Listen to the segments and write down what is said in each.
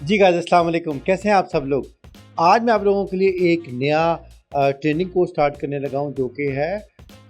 जी guys, अस्सलाम वालेकुम। कैसे हैं आप सब लोग। आज मैं आप लोगों के लिए एक नया ट्रेनिंग कोर्स स्टार्ट करने लगा हूं जो कि है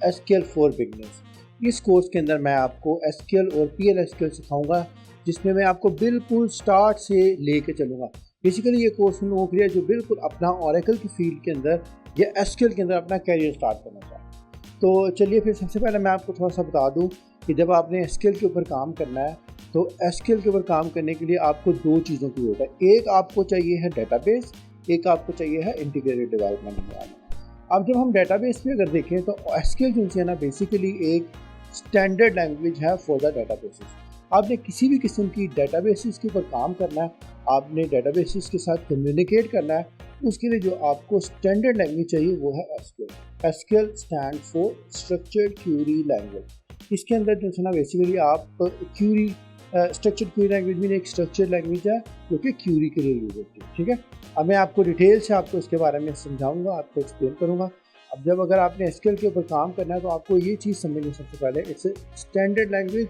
एसक्यूएल फॉर बिगनर्स। इस कोर्स के अंदर मैं आपको एसक्यूएल और पीएल एसक्यूएल सिखाऊंगा, जिसमें मैं आपको बिल्कुल स्टार्ट से लेके चलूँगा। बेसिकली ये कोर्स उन लोगों के लिए जो बिल्कुल अपना ओरेकल की फील्ड के अंदर या एसक्यूएल के अंदर अपना कैरियर स्टार्ट करना चाहते हैं। तो चलिए फिर सबसे पहले मैं आपको थोड़ा सा बता दूँ कि जब आपने एसक्यूएल के ऊपर काम करना है तो एसक्यूएल के ऊपर काम करने के लिए आपको दो चीज़ों की ज़रूरत है। एक आपको चाहिए है डेटाबेस, एक आपको चाहिए है इंटीग्रेटेड डेवलपमेंट एनवायरनमेंट। अब जब हम डेटाबेस पे अगर देखें तो एसक्यूएल जो है ना बेसिकली एक स्टैंडर्ड लैंग्वेज है फॉर द डेटाबेसेस। आपने किसी भी किस्म की डेटाबेसेस के ऊपर काम करना है, आपने डेटाबेसेस के साथ कम्युनिकेट करना है, उसके लिए जो आपको स्टैंडर्ड लैंग्वेज चाहिए वो है SQL. SQL stand for structured query language. इसके अंदर जो है ना बेसिकली आप क्यूरी स्ट्रक्चर्ड क्यूरी लैंग्वेज में एक स्ट्रक्चर्ड लैंग्वेज है जो कि क्यूरी के लिए यूज होती है। ठीक है, अब मैं आपको डिटेल से आपको इसके बारे में समझाऊंगा, आपको एक्सप्लेन करूंगा। अब जब अगर आपने एसक्यूएल के ऊपर काम करना है तो आपको ये चीज़ समझनी सबसे पहले, it's standard language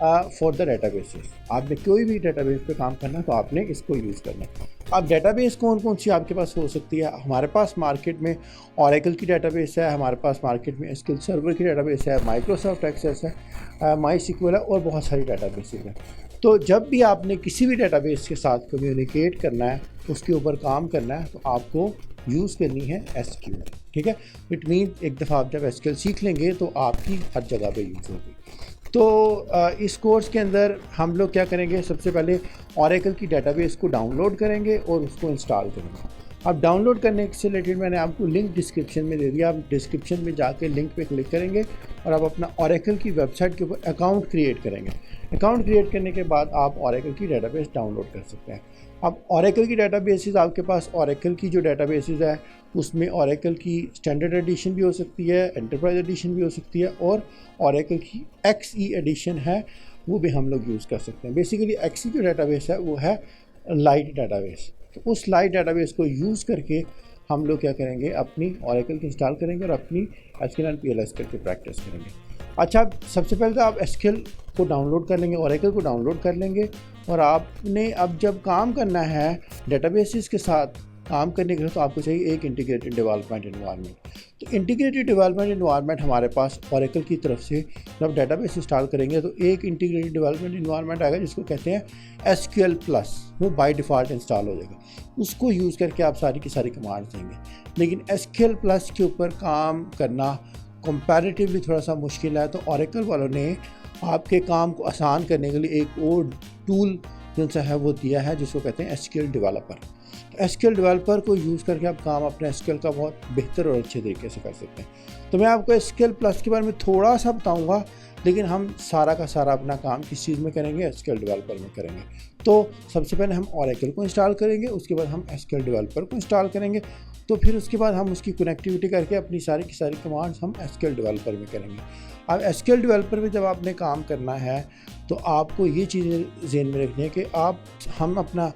for the databases. आपने कोई भी डेटाबेस पे काम करना है तो आपने इसको यूज़ करना है। अब डेटाबेस कौन कौन सी आपके पास हो सकती है। हमारे पास मार्केट में ओरेकल की डेटाबेस है, हमारे पास मार्केट में एसक्यूएल सर्वर की डेटाबेस है, माइक्रोसॉफ्ट एक्सेस है, माई सिक्वल है और बहुत सारी डेटाबेसेस हैं। तो जब भी आपने किसी भी डेटाबेस के साथ कम्युनिकेट करना है, उसके ऊपर काम करना है, तो आपको यूज़ करनी है एसक्यूएल। ठीक है, इट मीन एक दफ़ा आप जब एसक्यूएल सीख लेंगे तो आपकी हर जगह पे यूज़ होगी। तो इस कोर्स के अंदर हम लोग क्या करेंगे, सबसे पहले ओरेकल की डेटाबेस को डाउनलोड करेंगे और उसको इंस्टॉल करेंगे। अब डाउनलोड करने से रिलेटेड मैंने आपको लिंक डिस्क्रिप्शन में दे दिया। आप डिस्क्रिप्शन में जाके लिंक पे क्लिक करेंगे और आप अपना ओरेकल की वेबसाइट के ऊपर अकाउंट क्रिएट करेंगे। अकाउंट क्रिएट करने के बाद आप ओरेकल की डेटाबेस डाउनलोड कर सकते हैं। अब ओरेकल की डेटाबेसेस आपके पास ओरेकल की जो डेटाबेसेस है उसमें ओरेकल की स्टैंडर्ड एडिशन भी हो सकती है, एंटरप्राइज एडिशन भी हो सकती है और ओरेकल की एक्सई एडिशन है, वो भी हम लोग यूज़ कर सकते हैं। बेसिकली एक्सई जो डेटाबेस है वो है लाइट डेटाबेस। तो उस लाइट डेटाबेस को यूज़ करके हम लोग क्या करेंगे, अपनी ओरेकल की इंस्टॉल करेंगे और अपनी एसक्यूएल एंड पीएल एसक्यूएल की प्रैक्टिस करेंगे। अच्छा, सबसे पहले तो आप एसक्यूएल को डाउनलोड कर लेंगे, ओरेकल को डाउनलोड कर लेंगे और आपने अब जब काम करना है डेटाबेसेस के साथ काम करने के लिए तो आपको चाहिए एक इंटीग्रेटेड डेवलपमेंट एनवायरनमेंट। तो इंटीग्रेटेड डेवलपमेंट एनवायरनमेंट हमारे पास ओरेकल की तरफ से जब डेटाबेस इंस्टॉल करेंगे तो एक इंटीग्रेटेड डेवलपमेंट एनवायरनमेंट आएगा जिसको कहते हैं एसक्यूएल प्लस। वो बाय डिफ़ॉल्ट इंस्टॉल हो जाएगा, उसको यूज़ करके आप सारी की सारी कमांड्स देंगे। लेकिन एसक्यूएल प्लस के ऊपर काम करना कंपैरेटिवली थोड़ा सा मुश्किल है, तो ओरेकल वालों ने आपके काम को आसान करने के लिए एक और टूल जो सा है वो दिया है जिसको कहते हैं एसक्यूएल डेवलपर। एसक्यूएल डेवलपर को यूज़ करके आप काम अपने एसक्यूएल का बहुत बेहतर और अच्छे तरीके से कर सकते हैं। तो मैं आपको एसक्यूएल प्लस के बारे में थोड़ा सा बताऊंगा, लेकिन हम सारा का सारा अपना काम किस चीज़ में करेंगे, एसक्यूएल डेवलपर में करेंगे। तो सबसे पहले हम ओरेकल को इंस्टॉल करेंगे, उसके बाद हम एसक्यूएल डेवलपर को इंस्टॉल करेंगे, तो फिर उसके बाद हम उसकी कनेक्टिविटी करके अपनी सारी की सारी कमांड्स हम एसक्यूएल डेवलपर में करेंगे। अब एसक्यूएल डेवलपर में जब आपने काम करना है तो आपको ये चीज़ें ज़हन में रखनी है कि हम अपना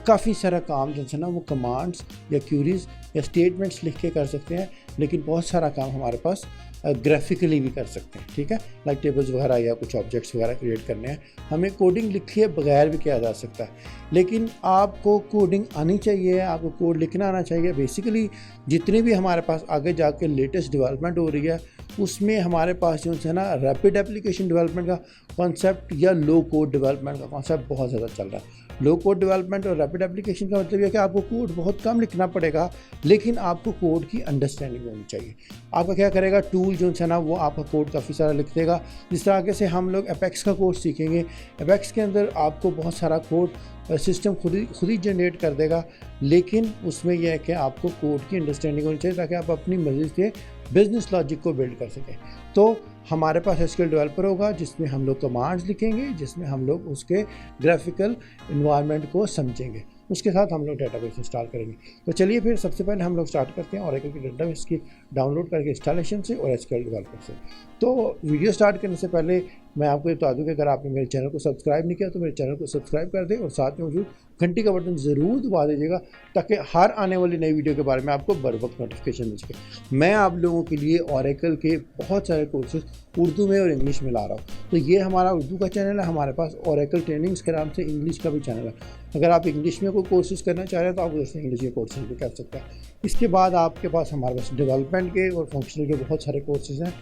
काफ़ी सारा काम जो है ना वो कमांड्स या क्यूरीज या स्टेटमेंट्स लिख के कर सकते हैं, लेकिन बहुत सारा काम हमारे पास ग्राफिकली भी कर सकते हैं। ठीक है, लाइक टेबल्स वगैरह या कुछ ऑब्जेक्ट्स वगैरह क्रिएट करने हैं, हमें कोडिंग लिखिए बगैर भी किया जा सकता है, लेकिन आपको कोडिंग आनी चाहिए, आपको कोड लिखना आना चाहिए। बेसिकली जितनी भी हमारे पास आगे जाके लेटेस्ट डेवलपमेंट हो रही है उसमें हमारे पास जो है ना रैपिड एप्लीकेशन डेवलपमेंट का कॉन्सेप्ट या लो कोड डेवलपमेंट का कॉन्सेप्ट बहुत ज़्यादा चल रहा है। लो कोड डेवलपमेंट और रैपिड एप्लीकेशन का मतलब यह कि आपको कोड बहुत कम लिखना पड़ेगा, लेकिन आपको कोड की अंडरस्टैंडिंग होनी चाहिए। आपका क्या करेगा, टूल जो है ना वो आपका कोड काफ़ी सारा लिख देगा। जिस तरह से हम लोग एपेक्स का कोड सीखेंगे, एपेक्स के अंदर आपको बहुत सारा कोड सिस्टम खुद ही जनरेट कर देगा, लेकिन उसमें यह है कि आपको कोड की अंडरस्टैंडिंग होनी चाहिए ताकि आप अपनी मर्जी से बिजनेस लॉजिक को बिल्ड कर सकें। तो हमारे पास एसक्यूएल डेवलपर होगा जिसमें हम लोग कमांड्स लिखेंगे, जिसमें हम लोग उसके ग्राफिकल इन्वायरमेंट को समझेंगे, उसके साथ हम लोग डेटाबेस इंस्टॉल करेंगे। तो चलिए फिर सबसे पहले हम लोग स्टार्ट करते हैं ओरेकल की डेटाबेस की डाउनलोड करके इंस्टॉलेशन से और एसक्यूएल डेवलपर से। तो वीडियो स्टार्ट करने से पहले मैं आपको ये बता दूं कि अगर आपने मेरे चैनल को सब्सक्राइब नहीं किया तो मेरे चैनल को सब्सक्राइब कर दें और साथ में मौजूद घंटी का बटन ज़रूर दबा दीजिएगा ताकि हर आने वाली नई वीडियो के बारे में आपको बर वक्त नोटिफिकेशन मिल सके। मैं आप लोगों के लिए ओरेकल के बहुत सारे कोर्सेज उर्दू में और इंग्लिश में ला रहा हूँ। तो ये हमारा उर्दू का चैनल है, हमारे पास ओरेकल ट्रेनिंग्स के नाम से इंग्लिश का भी चैनल है। अगर आप इंग्लिश में कोई कोर्सेज़ करना चाह रहे हैं तो आप उसमें इंग्लिश के कोर्सेज भी कर सकते हैं। इसके बाद आपके पास हमारे पास डेवलपमेंट के और फंक्शनल के बहुत सारे कोर्सेज़ हैं।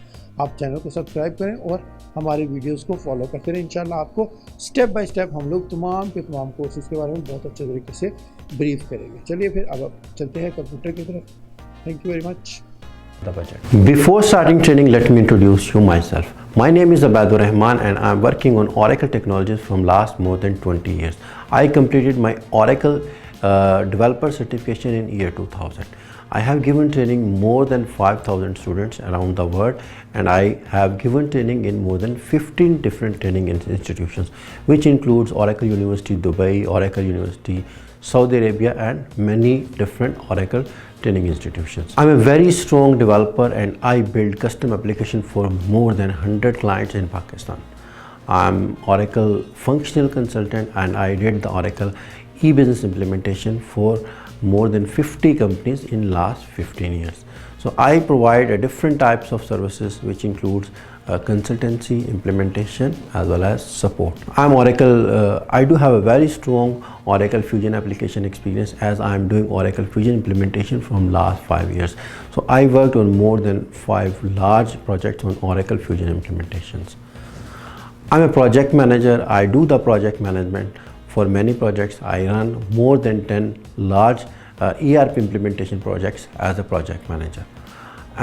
आप चैनल को सब्सक्राइब करें और हमारी वीडियोस को फॉलो करते रहें। इंशाल्लाह आपको स्टेप बाय स्टेप हम लोग तमाम के तमाम कोर्सेज़ के बारे में बहुत अच्छे तरीके से ब्रीफ करेंगे। चलिए फिर अब चलते हैं कंप्यूटर की तरफ। Thank you very much. Before starting training, let me introduce you myself. My name is Abaidur Rahman and I am working on Oracle technologies from last more than 20 years. I completed my Oracle developer certification in year 2000. I have given training more than 5,000 students around the world, and I have given training in more than 15 different training institutions, which includes Oracle University Dubai, Oracle University Saudi Arabia, and many different Oracle training institutions. I'm a very strong developer and I build custom application for more than 100 clients in Pakistan. I'm Oracle functional consultant and I did the Oracle e-business implementation for more than 50 companies in last 15 years. So I provide different types of services, which includes consultancy, implementation, as well as support. I'm Oracle. I do have a very strong Oracle Fusion application experience, as I am doing Oracle Fusion implementation from last 5 years. So I worked on more than 5 large projects on Oracle Fusion implementations. I'm a project manager. I do the project management for many projects. I run more than 10 large ERP implementation projects as a project manager.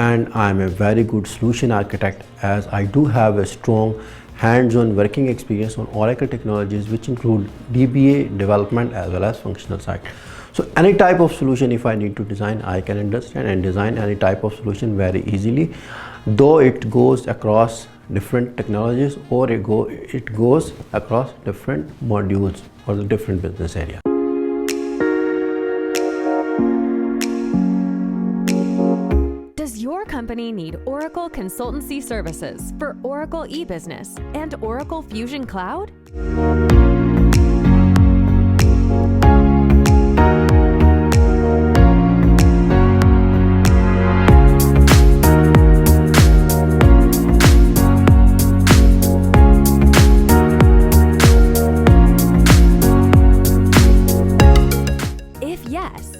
And I'm a very good solution architect, as I do have a strong hands-on working experience on Oracle technologies, which include DBA development as well as functional side. So any type of solution, if I need to design, I can understand and design any type of solution very easily, though it goes across different technologies or it goes across different modules or the different business area. Does your company need Oracle consultancy services for Oracle e-business and Oracle Fusion Cloud? If yes,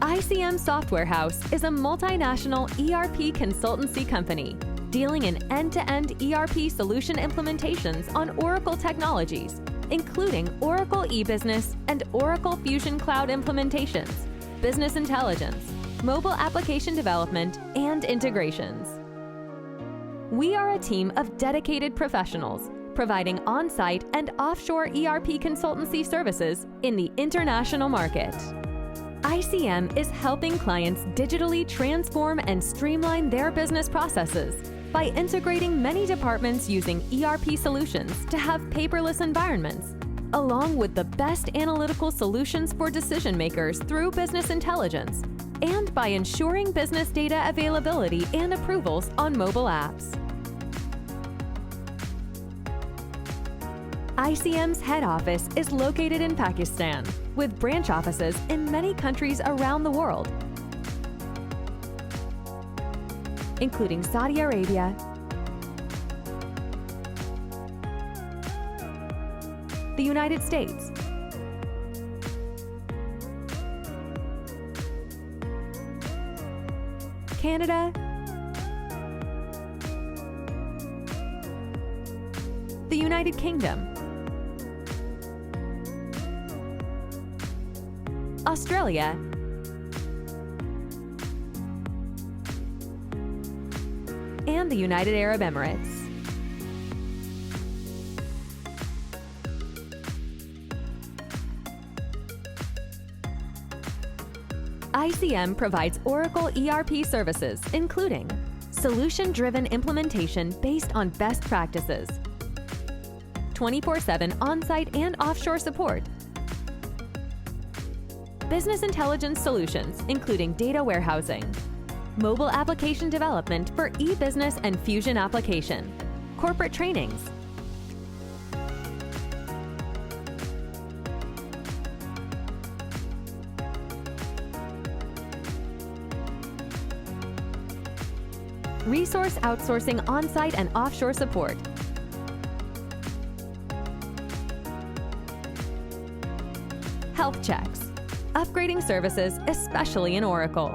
ICM Software House is a multinational ERP consultancy company dealing in end-to-end ERP solution implementations on Oracle technologies, including Oracle e-business and Oracle Fusion Cloud implementations, business intelligence, mobile application development, and integrations. We are a team of dedicated professionals providing on-site and offshore ERP consultancy services in the international market. ICM is helping clients digitally transform and streamline their business processes by integrating many departments using ERP solutions to have paperless environments, along with the best analytical solutions for decision makers through business intelligence, and by ensuring business data availability and approvals on mobile apps. ICM's head office is located in Pakistan, with branch offices in many countries around the world, including Saudi Arabia, the United States, Canada, the United Kingdom, Australia, and the United Arab Emirates. ICM provides Oracle ERP services, including solution-driven implementation based on best practices, 24/7 on-site and offshore support, business intelligence solutions, including data warehousing, mobile application development for e-business and Fusion application, corporate trainings, resource outsourcing on-site and offshore support, health checks, upgrading services, especially in Oracle.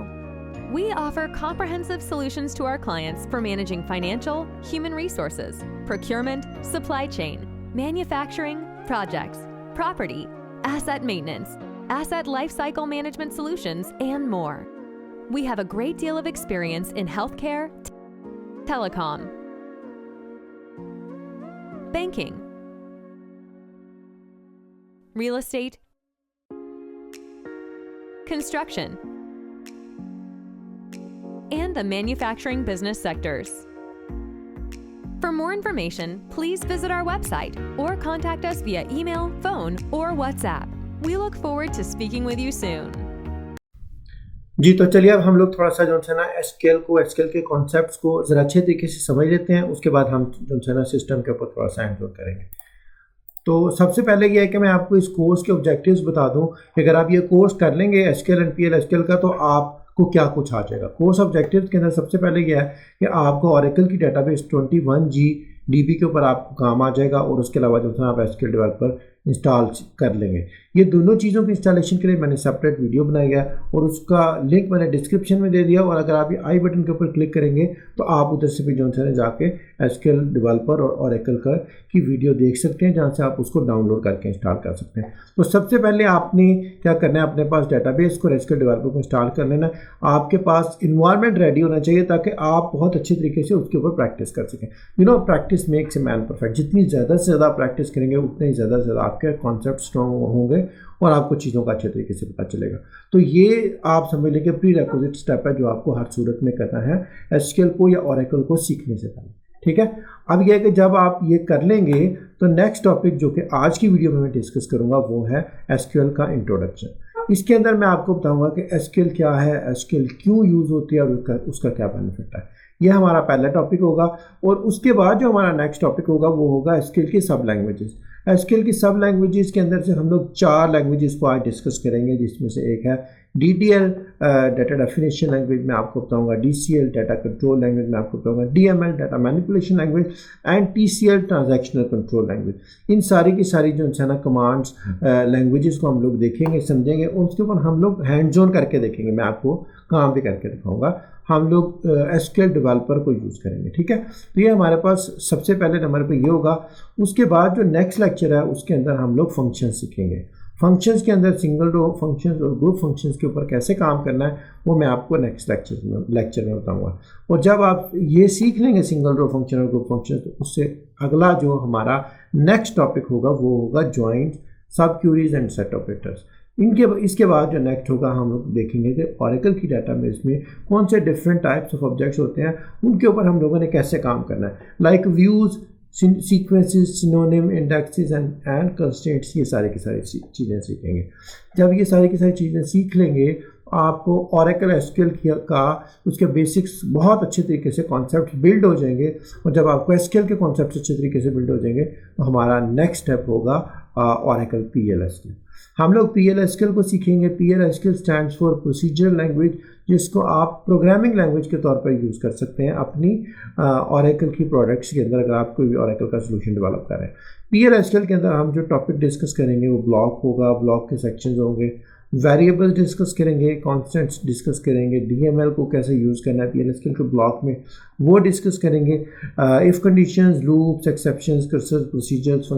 We offer comprehensive solutions to our clients for managing financial, human resources, procurement, supply chain, manufacturing, projects, property, asset maintenance, asset lifecycle management solutions, and more. We have a great deal of experience in healthcare, telecom, banking, real estate, construction, and the manufacturing business sectors. For more information, please visit our website or contact us via email, phone, or WhatsApp. We look forward to speaking with you soon. जी तो चलिए अब हम लोग थोड़ा सा जो है ना एसक्यूएल के कॉन्सेप्ट्स को ज़रा अच्छे तरीके से समझ लेते हैं। उसके बाद हम जो है ना सिस्टम के ऊपर थोड़ा सा हैंड ऑन करेंगे। तो सबसे पहले ये है कि मैं आपको इस कोर्स के ऑब्जेक्टिव्स बता दूं कि अगर आप ये कोर्स कर लेंगे एसक्यूएल एंड पीएल एसक्यूएल का तो आपको क्या कुछ आ जाएगा। कोर्स ऑब्जेक्टिव्स के अंदर सबसे पहले ये है कि आपको ओरेकल की डेटाबेस 21G DB के ऊपर आपको काम आ जाएगा और उसके अलावा जो है आप एसक्यूएल डेवलपर इंस्टॉल कर लेंगे। ये दोनों चीज़ों की इंस्टॉलेशन के लिए मैंने सेपरेट वीडियो बनाई है और उसका लिंक मैंने डिस्क्रिप्शन में दे दिया और अगर आप ये आई बटन के ऊपर क्लिक करेंगे तो आप उधर से भी जो है जाके एसक्यूएल डेवलपर और ओरेकल की वीडियो देख सकते हैं जहाँ से आप उसको डाउनलोड करके इंस्टॉल कर सकते हैं। तो सबसे पहले आपने क्या करना है, अपने पास डेटाबेस को एसक्यूएल डेवलपर को इंस्टॉल कर लेना। आपके पास इन्वायरमेंट रेडी होना चाहिए ताकि आप बहुत अच्छे तरीके से उसके ऊपर प्रैक्टिस कर सकें। Practice makes a man perfect. जितनी ज़्यादा से ज़्यादा प्रैक्टिस करेंगे उतने ही ज़्यादा से ज़्यादा आपके कॉन्सेप्ट स्ट्रॉन्ग होंगे और आपको चीज़ों का अच्छे तरीके से पता चलेगा। तो ये आप समझ लें कि प्री रिक्विजिट स्टेप है जो आपको हर सूरत में करना है एसक्यूएल को या ओरेकल को सीखने से पहले। ठीक है, अब यह है कि जब आप ये कर लेंगे तो नेक्स्ट टॉपिक जो कि आज की वीडियो में मैं डिस्कस करूंगा वो है एसक्यूएल का इंट्रोडक्शन। इसके अंदर मैं आपको बताऊंगा कि एसक्यूएल क्या है, एसक्यूएल क्यों यूज़ होती है और उसका क्या बेनिफिट है। यह हमारा पहला टॉपिक होगा और उसके बाद जो हमारा नेक्स्ट टॉपिक होगा वो होगा एसक्यूएल की सब लैंग्वेजेस। एसक्यूएल की सब लैंग्वेजेस के अंदर से हम लोग 4 लैंग्वेजेस को आज डिस्कस करेंगे, जिसमें से एक है DDL डाटा डेफिनेशन लैंग्वेज में आपको बताऊंगा, DCL डाटा कंट्रोल लैंग्वेज में आपको बताऊंगा, DML data manipulation language and TCL transactional control language. इन सारी की सारी जो है ना कमांड्स लैंग्वेजेस को हम लोग देखेंगे, समझेंगे और उसके ऊपर हम लोग हैंड्स ऑन करके देखेंगे। मैं आपको काम भी करके दिखाऊंगा। हम लोग एसक्यूएल डेवलपर को यूज़ करेंगे। ठीक है, तो ये हमारे पास सबसे पहले नंबर पे ये होगा। उसके बाद जो नेक्स्ट लेक्चर है उसके अंदर हम लोग फंक्शन सीखेंगे। फंक्शंस के अंदर सिंगल रो फंक्शंस और ग्रुप फंक्शंस के ऊपर कैसे काम करना है वो मैं आपको नेक्स्ट लेक्चर में बताऊंगा। और जब आप ये सीख लेंगे सिंगल रो फंक्शन और ग्रुप फंक्शन, तो उससे अगला जो हमारा नेक्स्ट टॉपिक होगा वो होगा जॉइंट, सब क्यूरीज एंड सेट ऑपरेटर्स। इसके बाद जो नेक्स्ट होगा हम लोग देखेंगे कि ओरेकल की डाटाबेस में कौन से डिफरेंट टाइप्स ऑफ ऑब्जेक्ट्स होते हैं, उनके ऊपर हम लोगों ने कैसे काम करना है, like views, sequences, synonym, indexes and constraints. ये सारी की सारी चीज़ें सीखेंगे। जब ये सारी की सारी चीज़ें सीख लेंगे आपको ओरेकल एसक्यूएल का उसके बेसिक्स बहुत अच्छे तरीके से कॉन्सेप्ट बिल्ड हो जाएंगे। और जब आपको एसक्यूएल के कॉन्सेप्ट अच्छे तरीके से बिल्ड हो जाएंगे तो हमारा नेक्स्ट स्टेप होगा ओरेकल पीएल एसक्यूएल। हम लोग पीएल एसक्यूएल को सीखेंगे। PL SQL stands for procedural language, जिसको आप प्रोग्रामिंग लैंग्वेज के तौर पर यूज़ कर सकते हैं अपनी ओरेकल की प्रोडक्ट्स के अंदर अगर आप कोई भी ओरेकल का सोल्यूशन डेवलप कर रहे हैं। पीएल एसक्यूएल के अंदर हम जो टॉपिक डिस्कस करेंगे वो ब्लॉक होगा, ब्लॉक के सेक्शंस होंगे, वेरिएबल डिस्कस करेंगे, कॉन्स्टेंट्स डिस्कस करेंगे, डीएमएल को कैसे यूज़ करना है पीएल एसक्यूएल के ब्लॉक में वो डिस्कस करेंगे, if conditions, loops, exceptions, cursors, procedures,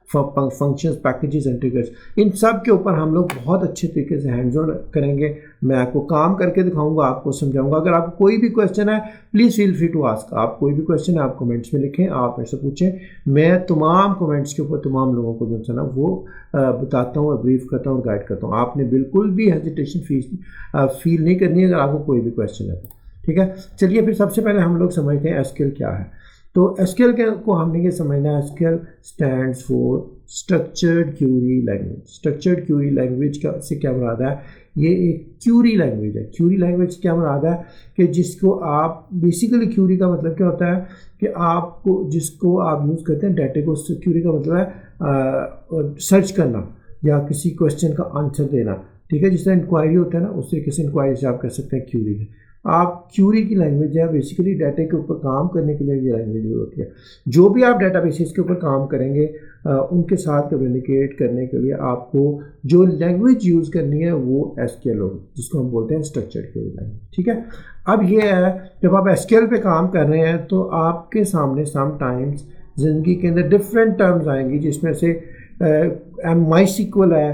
functions, packages and triggers. इन सब के ऊपर हम लोग बहुत अच्छे तरीके से हैंड्स ऑन करेंगे। मैं आपको काम करके दिखाऊंगा, आपको समझाऊंगा। अगर आपको कोई भी क्वेश्चन है please feel free to ask. आप कोई भी क्वेश्चन है आप कमेंट्स में लिखें, आप ऐसे पूछें। मैं तमाम कमेंट्स के ऊपर तमाम लोगों को जो है ना वो बताता हूँ और ब्रीफ करता हूँ और गाइड करता हूँ। आपने बिल्कुल भी हेजिटेशन फील नहीं करनी है अगर आपको कोई भी क्वेश्चन है तो। ठीक है, चलिए फिर सबसे पहले हम लोग समझते हैं एसक्यूएल क्या है। तो एसक्यूएल को हमने ये समझना है, SQL stands for structured query language. Structured query language का से क्या मुराद है, ये एक क्यूरी लैंग्वेज है। क्यूरी लैंग्वेज क्या मुराद है कि जिसको आप बेसिकली, क्यूरी का मतलब क्या होता है कि आपको जिसको आप यूज़ करते हैं डाटा को, क्यूरी का मतलब है सर्च करना या किसी क्वेश्चन का आंसर देना। ठीक है, जिस तरह इंक्वायरी होता है ना उस तरीके से इंक्वायरी से आप कर सकते हैं क्यूरी है। आप क्यूरी की लैंग्वेज है, बेसिकली डाटा के ऊपर काम करने के लिए ये लैंग्वेज यूज होती है। जो भी आप डेटाबेसेस के ऊपर काम करेंगे उनके साथ कम्युनिकेट करने के लिए आपको जो लैंग्वेज यूज़ करनी है वो SQL होगी, जिसको हम बोलते हैं स्ट्रक्चर्ड क्यूरी लैंग्वेज, ठीक है। अब ये है जब आप SQL पे काम कर रहे हैं तो आपके सामने समटाइम्स ज़िंदगी के अंदर डिफरेंट टर्म्स आएंगी, जिसमें से MySQL है,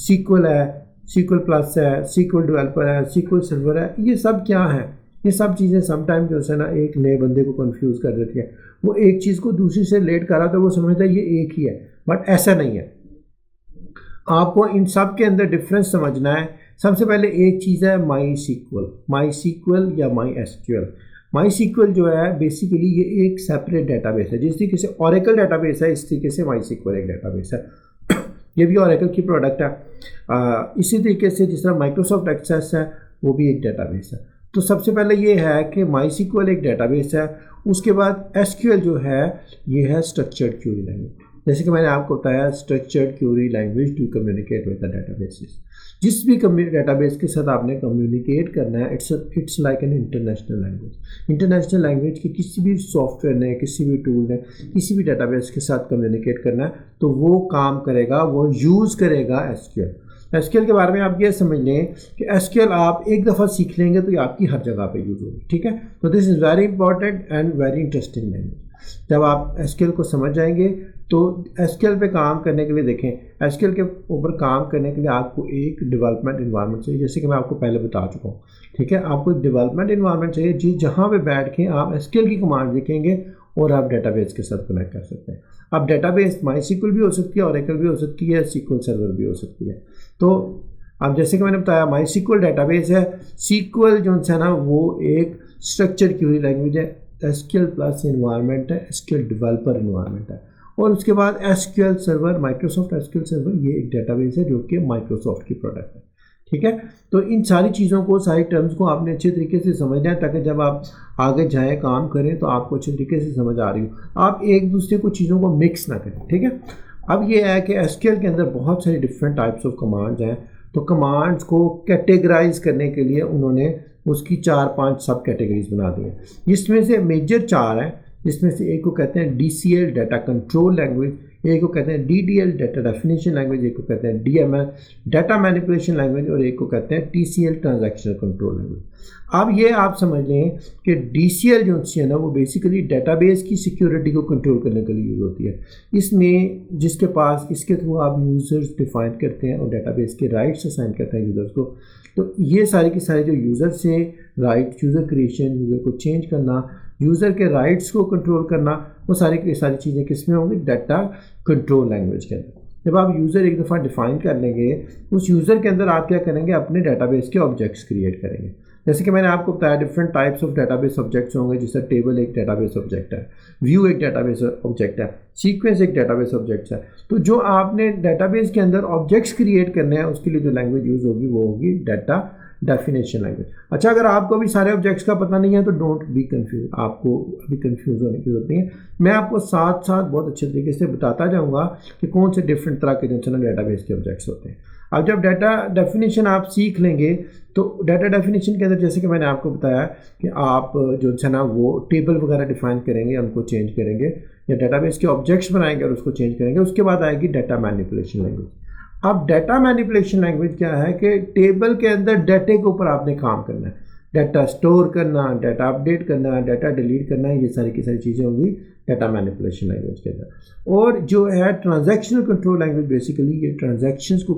SQL है, SQL प्लस है, SQL डेवलपर है, SQL सर्वर है। ये सब क्या है? ये सब चीज़ें समटाइम जो है ना एक नए बंदे को कंफ्यूज कर देती है। वो एक चीज़ को दूसरी से रिलेट कर रहा तो वो समझता है ये एक ही है, बट ऐसा नहीं है। आपको इन सब के अंदर डिफरेंस समझना है। सबसे पहले एक चीज़ है MySQL या MySQL। MySQL जो है बेसिकली ये एक सेपरेट डेटाबेस है। जिस तरीके से Oracle डेटाबेस है, इस तरीके से MySQL एक डेटाबेस है। ये भी Oracle की प्रोडक्ट है। इसी तरीके से जिस तरह Microsoft Access है वो भी एक डेटाबेस है। तो सबसे पहले ये है कि MySQL एक डेटाबेस है। उसके बाद SQL जो है ये है स्ट्रक्चर्ड क्यूरी लैंग्वेज। जैसे कि मैंने आपको बताया, structured query language to communicate with the databases. जिस भी डेटाबेस के साथ आपने कम्युनिकेट करना है, it's like an international language. International language के किसी भी सॉफ्टवेयर ने, किसी भी टूल ने, किसी भी डेटाबेस के साथ कम्युनिकेट करना है तो वो काम करेगा, वो यूज़ करेगा SQL। SQL के बारे में आप ये समझ लें कि SQL आप एक दफ़ा सीख लेंगे तो ये आपकी हर जगह पे यूज़ होगी, ठीक है। तो this is very important and very interesting language. जब आप SQL को समझ जाएंगे तो SQL पे काम करने के लिए देखें, SQL के ऊपर काम करने के लिए आपको एक डेवलपमेंट इन्वायरमेंट चाहिए, जैसे कि मैं आपको पहले बता चुका हूँ, ठीक है। आपको एक डेवलपमेंट इन्वायरमेंट चाहिए जहाँ पे बैठ के आप SQL की कमांड लिखेंगे और आप डेटाबेस के साथ कनेक्ट कर सकते हैं। अब डेटाबेस MySQL भी हो सकती है, Oracle भी हो सकती है, SQL सर्वर भी हो सकती है। तो अब जैसे कि मैंने बताया MySQL डेटाबेस है, SQL जो है ना वो एक स्ट्रक्चर्ड क्यूरी लैंग्वेज है, SQL प्लस इन्वायरमेंट है, SQL डेवलपर इन्वायरमेंट है। और उसके बाद SQL server, Microsoft SQL server, ये एक डेटाबेस है जो कि माइक्रोसॉफ्ट की प्रोडक्ट है, ठीक है। तो इन सारी चीज़ों को, सारी टर्म्स को आपने अच्छे तरीके से समझना है ताकि जब आप आगे जाएं, काम करें तो आपको अच्छे तरीके से समझ आ रही हो, आप एक दूसरे को चीज़ों को मिक्स ना करें, ठीक है। अब ये है कि SQL के अंदर बहुत सारी डिफरेंट टाइप्स ऑफ कमांड्स हैं। तो कमांड्स को कैटेगराइज करने के लिए उन्होंने उसकी 4-5 सब कैटेगरीज बना दी हैं, जिसमें से मेजर 4 हैं। जिसमें से एक को कहते हैं DCL डाटा कंट्रोल लैंग्वेज, एक को कहते हैं DDL डाटा डेफिनेशन लैंग्वेज, एक को कहते हैं DML डाटा मैनिपुलेशन लैंग्वेज और एक को कहते हैं TCL ट्रांजैक्शनल कंट्रोल लैंग्वेज। अब ये आप समझ लें कि DCL जो है ना वो बेसिकली डेटाबेस की सिक्योरिटी को कंट्रोल करने के लिए यूज़ होती है। इसमें जिसके पास, इसके थ्रू आप यूज़र्स डिफाइन करते हैं और डेटाबेस के राइट्स असाइन करते हैं यूज़र्स को। तो ये सारी की सारी जो यूज़र से राइट, यूज़र क्रिएशन, यूज़र को चेंज करना, यूज़र के राइट्स को कंट्रोल करना, वो सारी की सारी चीज़ें किस में होंगी? डाटा कंट्रोल लैंग्वेज के अंदर। जब आप यूज़र एक दफ़ा डिफाइन कर लेंगे, उस यूज़र के अंदर आप क्या करेंगे? अपने डाटाबेस के ऑब्जेक्ट्स क्रिएट करेंगे। जैसे कि मैंने आपको बताया different types of database objects होंगे, जैसे टेबल एक डाटाबेस ऑब्जेक्ट है, व्यू एक डाटाबेस ऑब्जेक्ट है, सीक्वेंस एक डाटाबेस ऑब्जेक्ट है। तो जो आपने डाटाबेस के अंदर ऑब्जेक्ट्स क्रिएट करने हैं उसके लिए जो लैंग्वेज यूज़ होगी वो होगी डाटा डेफिनेशन लैंग्वेज। अच्छा, अगर आपको अभी सारे ऑब्जेक्ट्स का पता नहीं है तो डोंट बी कंफ्यूज, आपको अभी कंफ्यूज होने की जरूरत नहीं है। मैं आपको साथ साथ बहुत अच्छे तरीके से बताता जाऊंगा कि कौन से डिफरेंट तरह के जो डेटाबेस के ऑब्जेक्ट्स होते हैं। अब जब डाटा डेफिनेशन आप सीख लेंगे तो डाटा डेफिनेशन के अंदर जैसे कि मैंने आपको बताया कि आप जो है ना वो टेबल वगैरह डिफाइन करेंगे, उनको चेंज करेंगे या डाटाबेस के ऑब्जेक्ट्स बनाएंगे और उसको चेंज करेंगे। उसके बाद आएगी डाटा मैनिपुलेशन लैंग्वेज। अब डाटा मैनिपुलेशन लैंग्वेज क्या है कि टेबल के अंदर डाटे के ऊपर आपने काम करना है, डाटा स्टोर करना, डाटा अपडेट करना, डाटा डिलीट करना, ये सारी की सारी चीज़ें होंगी डाटा मैनिपुलेशन लैंग्वेज के अंदर। और जो है ट्रांजैक्शनल कंट्रोल लैंग्वेज, बेसिकली ये ट्रांजैक्शंस को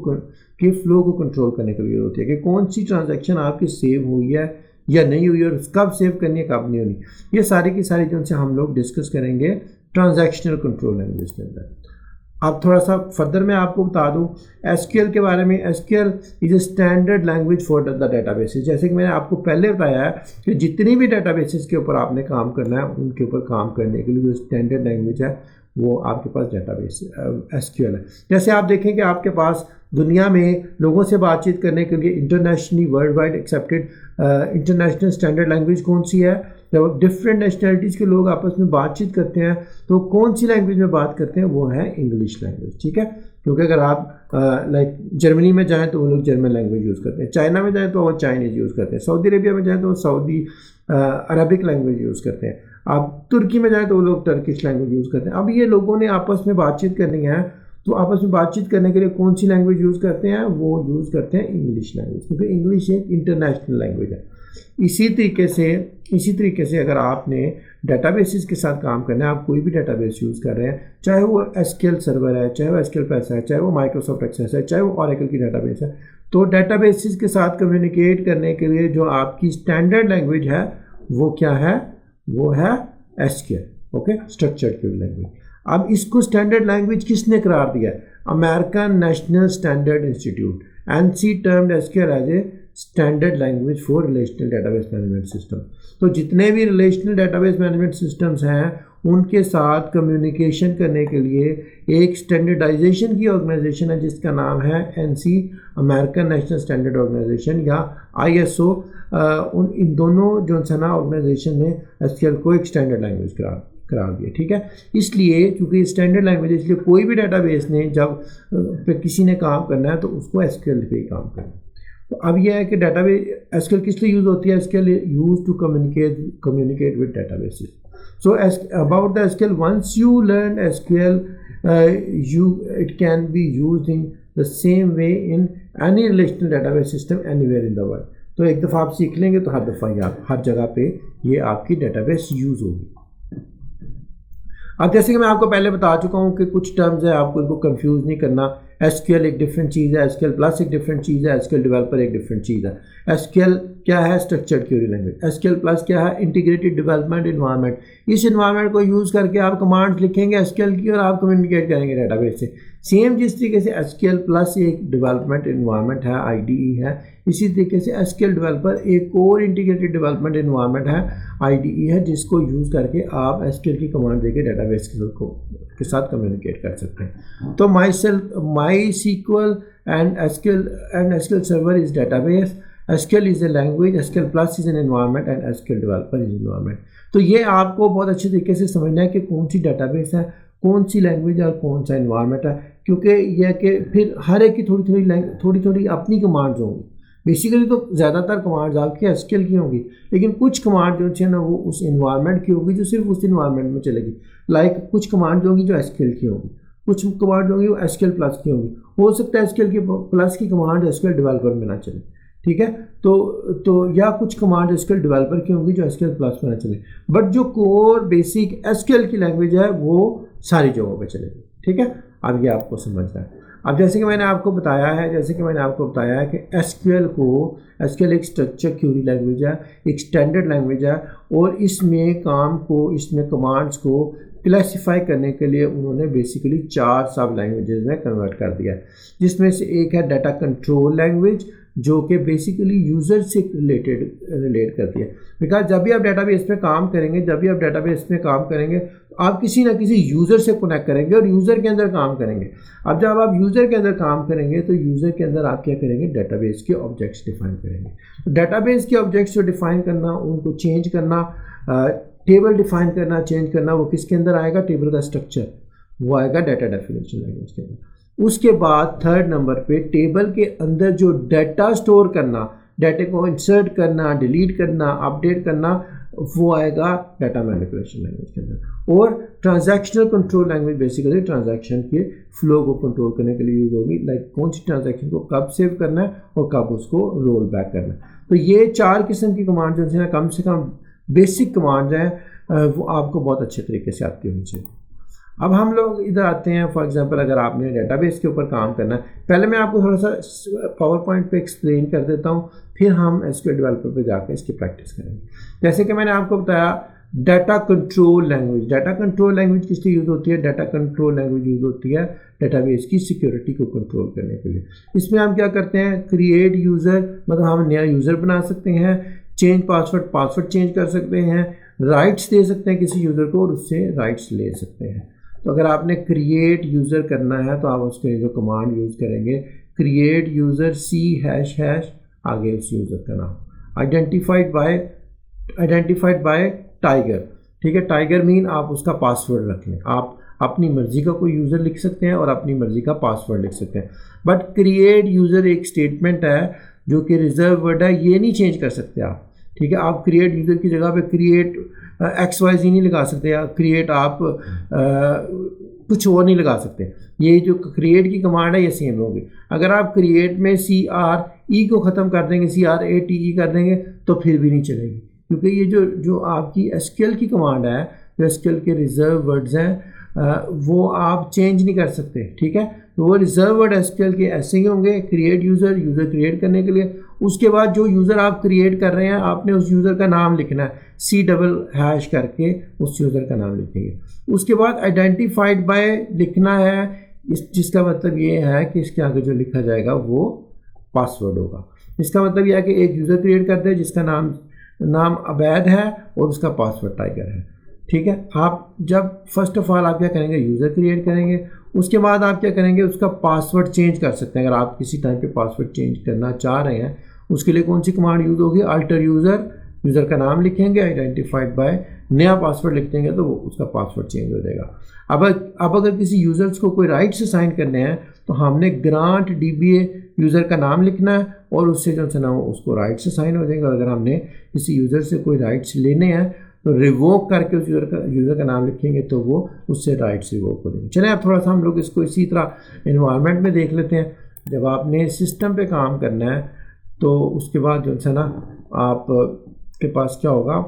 के फ्लो को कंट्रोल करने के लिए होती है कि कौन सी ट्रांजैक्शन आपकी सेव हुई है या नहीं हुई और कब सेव करनी है, कब नहीं होनी। ये सारी की सारी जो हम लोग डिस्कस करेंगे ट्रांजैक्शनल कंट्रोल लैंग्वेज के अंदर। अब थोड़ा सा फर्दर मैं आपको बता दूं SQL के बारे में। SQL is a standard language for the databases. जैसे कि मैंने आपको पहले बताया है कि जितनी भी डेटाबेसेस के ऊपर आपने काम करना है उनके ऊपर काम करने के लिए जो स्टैंडर्ड लैंग्वेज है वो आपके पास डेटाबेस SQL है। जैसे आप देखें कि आपके पास दुनिया में लोगों से बातचीत करने के लिए internationally world wide accepted international standard language कौन सी है? जब डिफरेंट नेशनलिटीज़ के लोग आपस में बातचीत करते हैं तो कौन सी लैंग्वेज में बात करते हैं, वो है इंग्लिश लैंग्वेज, ठीक है। क्योंकि अगर आप लाइक जर्मनी में जाएं तो वो लोग जर्मन लैंग्वेज यूज़ करते हैं, चाइना में जाएं तो वो चाइनीज़ यूज़ करते हैं, सऊदी अरेबिया में जाएं तो वो सऊदी अरबिक लैंग्वेज यूज़ करते हैं, आप तुर्की में जाएं तो वो लोग टर्किश लैंग्वेज यूज़ करते हैं। अब ये लोगों ने आपस में बातचीत करनी है तो आपस में बातचीत करने के लिए कौन सी लैंग्वेज यूज़ करते हैं, वो यूज़ करते हैं इंग्लिश लैंग्वेज, क्योंकि इंग्लिश एक इंटरनेशनल लैंग्वेज है। इसी तरीके से अगर आपने डेटाबेसेस के साथ काम करना है, आप कोई भी डेटाबेस यूज़ कर रहे हैं, चाहे वो एसक्यूएल सर्वर है, चाहे वो एसक्यूएल पैसा है, चाहे वो माइक्रोसॉफ्ट एक्सेस है, चाहे वो ओरेकल की डेटाबेस है, तो डेटाबेसेस के साथ कम्युनिकेट करने के लिए जो आपकी स्टैंडर्ड लैंग्वेज है वो क्या है, वो है SQL, okay, structured query language. अब इसको स्टैंडर्ड लैंग्वेज किसने करार दिया है? American National Standard Institute, ANSI termed SQL as a standard language for relational database management system. तो जितने भी रिलेशनल डेटाबेस मैनेजमेंट सिस्टम्स हैं उनके साथ कम्युनिकेशन करने के लिए एक स्टैंडर्डाइजेशन की ऑर्गेनाइजेशन है जिसका नाम है ANSI, American National Standard Organization, या आईएसओ। इन दोनों जो है ना ऑर्गेनाइजेशन ने एसक्यूएल को एक स्टैंडर्ड लैंग्वेज करार दिया, ठीक है। इसलिए क्योंकि स्टैंडर्ड लैंग्वेज, इसलिए कोई भी डेटाबेस ने जब पे किसी ने काम करना है तो उसको एसक्यूएल पे ही काम करना है। तो अब यह है कि डेटाबेस एसक्यूएल किस लिए यूज़ होती है? SQL use to communicate with databases. So about the SQL, once you learn SQL, it can be used in the same way in any relational database system anywhere in the world. तो एक दफ़ा आप सीख लेंगे तो हर दफ़ा ही आप हर जगह पे ये आपकी डेटाबेस यूज़ होगी। अब जैसे कि मैं आपको पहले बता चुका हूँ कि कुछ टर्म्स है, आपको इनको कंफ्यूज नहीं करना। एसक्यूएल एक डिफरेंट चीज़ है, एसक्यूएल प्लस एक डिफरेंट चीज़ है, एसक्यूएल डेवलपर एक डिफरेंट चीज़ है। एसक्यूएल क्या है? Structured query language. SQL plus क्या है? Integrated development environment. इस इन्वायरमेंट को यूज़ करके आप कमांड्स लिखेंगे एसक्यूएल की और आप कम्युनिकेट करेंगे डेटाबेस से। सेम जिस तरीके से एसक्यूएल प्लस एक डेवलपमेंट इन्वायरमेंट है, आईडीई है, इसी तरीके से एसक्यूएल डेवलपर एक और इंटीग्रेटेड डेवलपमेंट इन्वायरमेंट है, आईडीई है, जिसको यूज़ करके आप एसक्यूएल की कमांड देके डेटाबेस के साथ कम्युनिकेट कर सकते हैं। तो MySQL and SQL Server is database, SQL is a language, SQL Plus is an environment and SQL Developer is environment। तो ये आपको बहुत अच्छे तरीके से समझना है कि कौन सी डेटाबेस है, कौन सी लैंग्वेज और कौन सा इन्वायरमेंट है, क्योंकि यह कि फिर हर एक की थोड़ी थोड़ी अपनी कमांड्स होंगी। बेसिकली तो ज़्यादातर कमांड्स आपकी एसक्यूएल की होंगी, लेकिन कुछ कमांड जो है ना वो उस इन्वायरमेंट की होगी जो सिर्फ उस इन्वायरमेंट में चलेगी। लाइक कुछ कमांड होंगी जो एसक्यूएल की होंगी, कुछ कमांड होंगी वो एसक्यूएल प्लस की होंगी। हो सकता है एसक्यूएल की प्लस की कमांड एसक्यूएल डेवलपर में ना चले, ठीक है। तो या कुछ कमांड एसक्यूएल डेवलपर की होंगी जो एसक्यूएल प्लस में ना चले, बट जो कोर बेसिक एसक्यूएल की लैंग्वेज है वो सारी जगहों पे चलेगी, ठीक है। अब ये आपको समझना है। अब जैसे कि मैंने आपको बताया है कि एसक्यूएल एक स्ट्रक्चर क्वेरी लैंग्वेज है, एक स्टैंडर्ड लैंग्वेज है, और इसमें कमांड्स को क्लासिफाई करने के लिए उन्होंने बेसिकली 4 सब लैंग्वेजेस में कन्वर्ट कर दिया है, जिसमें से एक है डाटा कंट्रोल लैंग्वेज, जो कि बेसिकली यूज़र से रिलेट करती है। बिकॉज जब भी आप डेटाबेस पे काम करेंगे तो आप किसी ना किसी यूज़र से कनेक्ट करेंगे और यूज़र के अंदर काम करेंगे। अब जब आप यूज़र के अंदर काम करेंगे तो यूज़र के अंदर आप क्या करेंगे? डेटाबेस के ऑब्जेक्ट्स डिफाइन करेंगे। तो डेटाबेस के ऑब्जेक्ट्स को डिफाइन करना, उनको चेंज करना, टेबल डिफाइन करना, चेंज करना, वो किसके अंदर आएगा? टेबल का स्ट्रक्चर, वो आएगा डाटा डेफिनेशन लैंग्वेज के अंदर। उसके बाद 3rd नंबर पे टेबल के अंदर जो डाटा स्टोर करना, डाटा को इंसर्ट करना, डिलीट करना, अपडेट करना, वो आएगा डाटा मैनिपुलेशन लैंग्वेज के अंदर। और transactional control language basically transaction के फ्लो को कंट्रोल करने के लिए यूज होगी, लाइक कौन सी ट्रांजैक्शन को कब सेव करना है और कब उसको रोल बैक करना है। तो ये 4 किस्म की कमांड जो है कम से कम बेसिक कमांड हैं, वो आपको बहुत अच्छे तरीके से आती होनी चाहिए। अब हम लोग इधर आते हैं। फॉर एग्जांपल अगर आपने डेटाबेस के ऊपर काम करना है, पहले मैं आपको थोड़ा सा पावर पॉइंट पे एक्सप्लेन कर देता हूँ, फिर हम एसक्यूएल डेवलपर पे जाकर इसकी प्रैक्टिस करेंगे। जैसे कि मैंने आपको बताया डाटा कंट्रोल लैंग्वेज किस लिए यूज़ होती है? डाटा कंट्रोल लैंग्वेज यूज़ होती है डेटाबेस की सिक्योरिटी को कंट्रोल करने के लिए। इसमें हम क्या करते हैं? क्रिएट यूज़र, मतलब हम नया यूज़र बना सकते हैं, चेंज पासवर्ड चेंज कर सकते हैं, राइट्स दे सकते हैं किसी यूज़र को और उससे राइट्स ले सकते हैं। तो अगर आपने क्रिएट यूज़र करना है तो आप उसके जो कमांड यूज़ करेंगे, क्रिएट यूज़र C## आगे उस यूज़र का नाम, identified by identified by Tiger, ठीक है। टाइगर मीन आप उसका पासवर्ड रख लें, आप अपनी मर्ज़ी का कोई यूज़र लिख सकते हैं और अपनी मर्ज़ी का पासवर्ड लिख सकते हैं। बट क्रिएट यूज़र एक स्टेटमेंट है जो कि रिजर्व वर्ड है, ये नहीं चेंज कर सकते आप, ठीक है। आप क्रिएट यूज़र की जगह पे क्रिएट XYZ नहीं लगा सकते, या क्रिएट आप कुछ और नहीं लगा सकते। ये जो क्रिएट की कमांड है ये सेम होगी। अगर आप क्रिएट में CRE को ख़त्म कर देंगे, CRATE कर देंगे तो फिर भी नहीं चलेगी, क्योंकि ये जो आपकी SQL की कमांड है, जो SQL के रिजर्व वर्ड्स हैं वो आप चेंज नहीं कर सकते, ठीक है। तो वो रिजर्व वर्ड SQL के ऐसे ही होंगे, क्रिएट यूज़र क्रिएट करने के लिए। उसके बाद जो यूज़र आप क्रिएट कर रहे हैं आपने उस यूज़र का नाम लिखना है, C# करके उस यूज़र का नाम लिखेंगे। उसके बाद आइडेंटिफाइड बाय लिखना है, जिसका मतलब ये है कि इसके आगे जो लिखा जाएगा वो पासवर्ड होगा। इसका मतलब यह है कि एक यूज़र क्रिएट करते हैं जिसका नाम अबैद है और उसका पासवर्ड टाइगर है, ठीक है। आप जब फर्स्ट ऑफ ऑल आप क्या करेंगे, यूज़र क्रिएट करेंगे, उसके बाद आप क्या करेंगे, उसका पासवर्ड चेंज कर सकते हैं। अगर आप किसी टाइम पे पासवर्ड चेंज करना चाह रहे हैं, उसके लिए कौन सी कमांड यूज़ होगी, अल्टर यूज़र का नाम लिखेंगे, आइडेंटिफाइड बाय नया पासवर्ड लिख देंगे तो उसका पासवर्ड चेंज हो जाएगा। अब अगर किसी यूज़र्स को कोई राइट्स असाइन करने हैं तो हमने ग्रांट DBA यूज़र का नाम लिखना है और उससे जो है ना उसको राइट्स असाइन हो जाएंगे। अगर हमने किसी यूज़र से कोई राइट्स लेने हैं तो रिवोक करके उस यूज़र का नाम लिखेंगे तो वो उससे राइट्स रिवोक हो जाएंगे। चलें अब थोड़ा सा हम लोग इसको इसी तरह इन्वायरमेंट में देख लेते हैं। जब आपने सिस्टम पे काम करना है तो उसके बाद जो है ना आप के पास क्या होगा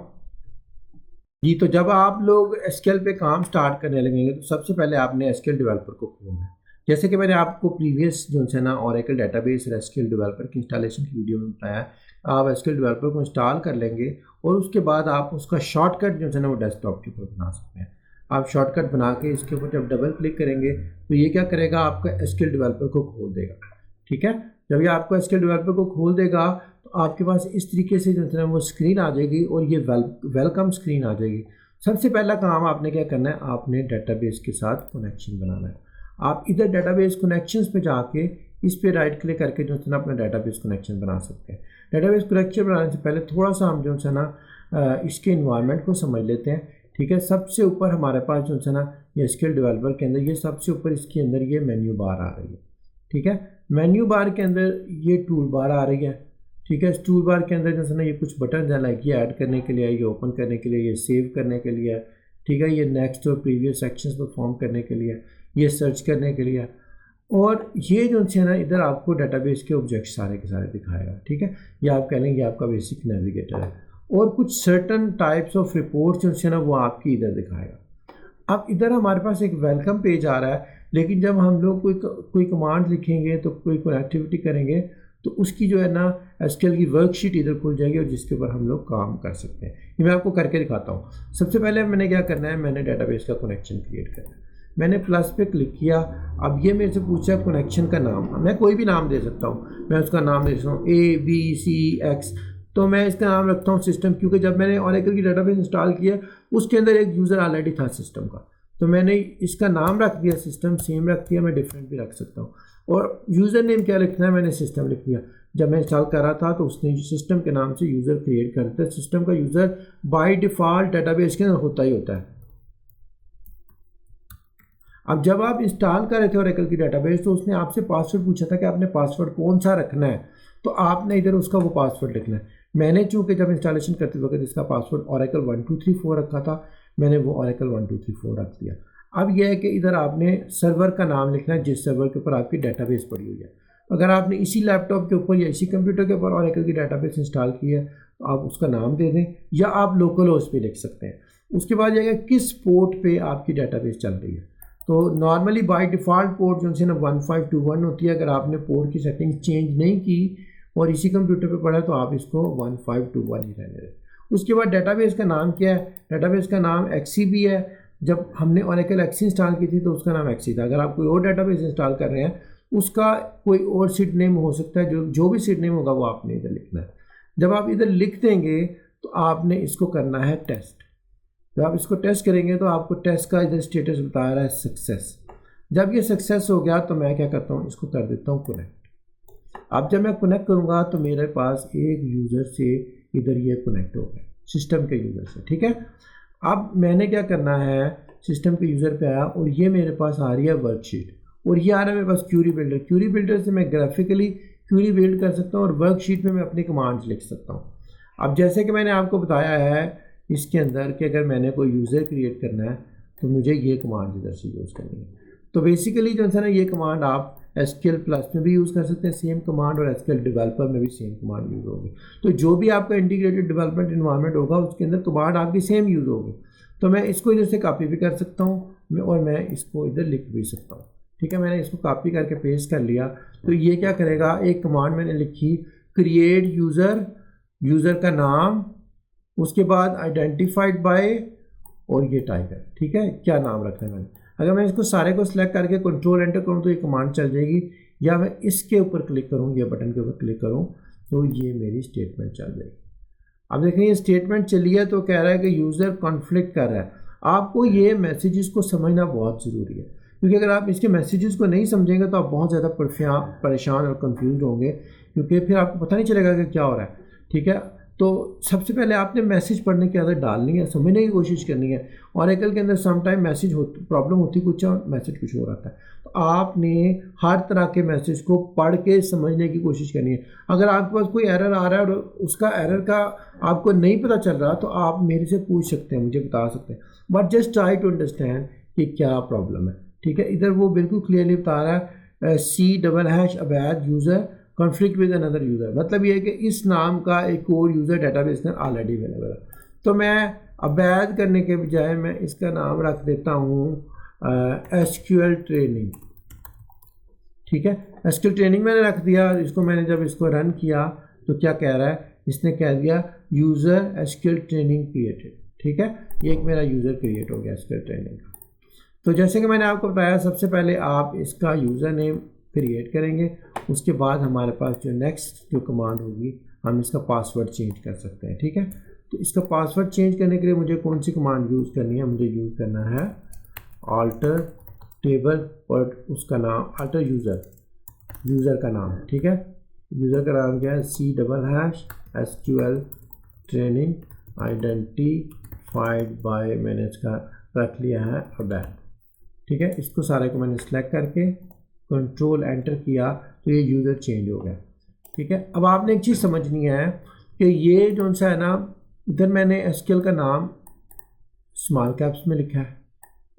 जी, तो जब आप लोग SQL पे काम स्टार्ट करने लगेंगे तो सबसे पहले आपने SQL डेवलपर को खोलना है। जैसे कि मैंने आपको प्रीवियस जो है ना Oracle डेटाबेस और SQL डेवलपर की इंस्टॉलेशन की वीडियो में बताया, आप SQL डेवलपर को इंस्टॉल कर लेंगे और उसके बाद आप उसका शॉर्टकट जो है ना वो डेस्कटॉप के ऊपर बना सकते हैं। आप शॉर्टकट बना के इसके ऊपर जब डबल क्लिक करेंगे तो ये क्या करेगा, आपका SQL डेवलपर को खोल देगा, ठीक है। जब ये आपको SQL डेवलपर को खोल देगा तो आपके पास इस तरीके से जो है वो स्क्रीन आ जाएगी और ये वेलकम स्क्रीन आ जाएगी। सबसे पहला काम आपने क्या करना है, आपने डेटाबेस के साथ कनेक्शन बनाना है। आप इधर डेटाबेस कनेक्शंस पे जाके इस पे राइट क्लिक करके जो है ना अपना डेटाबेस कनेक्शन बना सकते हैं। डेटाबेस कनेक्शन बनाने से पहले थोड़ा सा हम जो है ना इसके इन्वायरमेंट को समझ लेते हैं, ठीक है। सबसे ऊपर हमारे पास जो है ना ये SQL डेवलपर के अंदर ये सबसे ऊपर इसके अंदर ये मेन्यू बार आ रही है, ठीक है। मेन्यू बार के अंदर ये टूल बार आ रही है, ठीक है। इस टूल बार के अंदर जो है ना ये कुछ बटन है, लाइक ये ऐड करने के लिए, ये ओपन करने के लिए, ये सेव करने के लिए, ठीक है। ये नेक्स्ट और प्रीवियस सेक्शंस परफॉर्म करने के लिए, ये सर्च करने के लिए, और ये जो है ना इधर आपको डेटाबेस के ऑब्जेक्ट सारे के सारे दिखाएगा, ठीक है। ये आप कह लेंगे आपका बेसिक नेविगेटर है और कुछ सर्टन टाइप्स ऑफ रिपोर्ट्स जो है ना वो आपकी इधर दिखाएगा। अब इधर हमारे पास एक वेलकम पेज आ रहा है, लेकिन जब हम लोग कोई कमांड लिखेंगे तो कोई एक्टिविटी करेंगे तो उसकी जो है ना SQL की वर्कशीट इधर खुल जाएगी और जिसके ऊपर हम लोग काम कर सकते हैं। ये मैं आपको करके दिखाता हूँ। सबसे पहले मैंने क्या करना है, मैंने डेटाबेस का कनेक्शन क्रिएट करना है। मैंने प्लस पे क्लिक किया। अब ये मेरे से पूछा कनेक्शन का नाम, मैं कोई भी नाम दे सकता हूँ। मैं उसका नाम दे सकता हूँ ABCX, तो मैं इसका नाम रखता हूँ सिस्टम, क्योंकि जब मैंने Oracle की डेटाबेस इंस्टॉल किया उसके अंदर एक यूज़र ऑलरेडी था सिस्टम का, तो मैंने इसका नाम रख दिया सिस्टम, सेम रख दिया। मैं डिफरेंट भी रख सकता हूँ। और यूज़र नेम क्या लिखना है, मैंने सिस्टम लिख दिया। जब मैं इंस्टॉल कर रहा था तो उसने सिस्टम के नाम से यूज़र क्रिएट कर दिया। सिस्टम का यूज़र बाय डिफ़ॉल्ट डेटाबेस के अंदर होता ही होता है। अब जब आप इंस्टॉल कर रहे थे Oracle की डेटाबेस तो उसने आपसे पासवर्ड पूछा था कि आपने पासवर्ड कौन सा रखना है, तो आपने इधर उसका वो पासवर्ड लिखना है। मैंने चूँकि जब इंस्टॉलेशन करते वक्त इसका पासवर्ड Oracle 1234 रखा था, मैंने वो Oracle 1234 रख दिया। अब यह है कि इधर आपने सर्वर का नाम लिखना है जिस सर्वर के ऊपर आपकी डेटाबेस पड़ी हुई है। अगर आपने इसी लैपटॉप के ऊपर या इसी कंप्यूटर के ऊपर Oracle की डेटाबेस इंस्टॉल की है तो आप उसका नाम दे दें, या आप लोकल होस्ट पे लिख सकते हैं। उसके बाद यह है किस पोर्ट पे आपकी डेटाबेस चल रही है। तो नॉर्मली बाय डिफ़ॉल्ट पोर्ट जो है ना 1521 होती है। अगर आपने पोर्ट की सेटिंग चेंज नहीं की और इसी कंप्यूटर पे पढ़ा तो आप इसको 1521 ही रहने दें। उसके बाद डेटाबेस का नाम क्या है, डेटाबेस का नाम XCB है। जब हमने Oracle XC इंस्टॉल की थी तो उसका नाम XC था। अगर आप कोई और डेटाबेस इंस्टॉल कर रहे हैं उसका कोई और सीड नेम हो सकता है, जो भी सीड नेम होगा वो आपने इधर लिखना है। जब आप इधर लिख देंगे तो आपने इसको करना है टेस्ट। जब आप इसको टेस्ट करेंगे तो आपको टेस्ट का इधर स्टेटस बता रहा है सक्सेस। जब ये सक्सेस हो गया तो मैं क्या करता हूँ, इसको कर देता हूँ कनेक्ट। अब जब मैं कनेक्ट करूँगा तो मेरे पास एक यूज़र से इधर ये कनेक्ट हो गया। सिस्टम के यूज़र से, ठीक है। अब मैंने क्या करना है, सिस्टम के यूज़र पे आया और ये मेरे पास आ रही है वर्कशीट, और ये आ रहा है मेरे पास क्यूरी बिल्डर। क्यूरी बिल्डर से मैं ग्राफिकली क्यूरी बिल्ड कर सकता हूँ और वर्कशीट में मैं अपनी कमांड्स लिख सकता हूँ। अब जैसे कि मैंने आपको बताया है इसके अंदर कि अगर मैंने कोई यूज़र क्रिएट करना है तो मुझे ये कमांड इधर से यूज़ करनी है। तो बेसिकली जो है ना, ये कमांड आप SQL प्लस में भी यूज़ कर सकते हैं सेम कमांड, और SQL डेवलपर में भी सेम कमांड यूज़ होगी। तो जो भी आपका इंटीग्रेटेड डेवलपमेंट इन्वायरमेंट होगा उसके अंदर कमांड आपकी सेम यूज़ होगी। तो मैं इसको इधर से कॉपी भी कर सकता हूँ और मैं इसको इधर लिख भी सकता हूँ, ठीक है। मैंने इसको कॉपी करके पेस्ट कर लिया। तो ये क्या करेगा, एक कमांड मैंने लिखी क्रिएट यूज़र, यूज़र का नाम, उसके बाद आइडेंटिफाइड बाय, और ये टाइप है, ठीक है, क्या नाम रखना है मैंने। अगर मैं इसको सारे को सिलेक्ट करके कंट्रोल एंटर करूँ तो ये कमांड चल जाएगी, या मैं इसके ऊपर क्लिक करूँ, ये बटन के ऊपर क्लिक करूँ तो ये मेरी स्टेटमेंट चल जाएगी। अब देखें ये स्टेटमेंट चली है तो कह रहा है कि यूज़र कॉन्फ्लिक्ट कर रहा है। आपको ये मैसेजेस को समझना बहुत ज़रूरी है, क्योंकि अगर आप इसके मैसेजेस को नहीं समझेंगे तो आप बहुत ज़्यादा परेशान और कंफ्यूज होंगे, क्योंकि फिर आपको पता नहीं चलेगा कि क्या हो रहा है, ठीक है। तो सबसे पहले आपने मैसेज पढ़ने की आदत डालनी है, समझने की कोशिश करनी है। ऑरेकल के अंदर समटाइम मैसेज प्रॉब्लम होती कुछ है और मैसेज कुछ हो रहा है। तो आपने हर तरह के मैसेज को पढ़ के समझने की कोशिश करनी है। अगर आपके पास कोई एरर आ रहा है और उसका एरर का आपको नहीं पता चल रहा तो आप मेरे से पूछ सकते हैं, मुझे बता सकते हैं, but just try to understand कि क्या प्रॉब्लम है, ठीक है। इधर वो बिल्कुल क्लियरली बता रहा है C# अवैध user conflict with another user, मतलब ये है कि इस नाम का एक और यूज़र डेटाबेस में ऑलरेडी अवेलेबल है। तो मैं अवैध करने के बजाय मैं इसका नाम रख देता हूँ SQL ट्रेनिंग, ठीक है। SQL ट्रेनिंग मैंने रख दिया। इसको मैंने जब इसको रन किया तो क्या कह रहा है, इसने कह दिया यूज़र SQL ट्रेनिंग क्रिएटेड, ठीक है। ये एक मेरा यूज़र क्रिएट हो गया SQL ट्रेनिंग का। तो जैसे कि मैंने आपको बताया, सबसे पहले आप इसका यूज़र नेम क्रिएट करेंगे, उसके बाद हमारे पास जो नेक्स्ट जो कमांड होगी हम इसका पासवर्ड चेंज कर सकते हैं, ठीक है। तो इसका पासवर्ड चेंज करने के लिए मुझे कौन सी कमांड यूज़ करनी है, मुझे यूज़ करना है अल्टर टेबल और उसका नाम अल्टर यूज़र का नाम, ठीक है। यूज़र का नाम क्या है, C# SQL training identified by, मैंने इसका रख लिया है अवैध, ठीक है। इसको सारे को मैंने सेलेक्ट करके कंट्रोल एंटर किया तो ये यूज़र चेंज हो गया, ठीक है। अब आपने एक चीज़ समझनी है कि ये जो सा है ना, इधर मैंने SQL का नाम स्मॉल कैप्स में लिखा है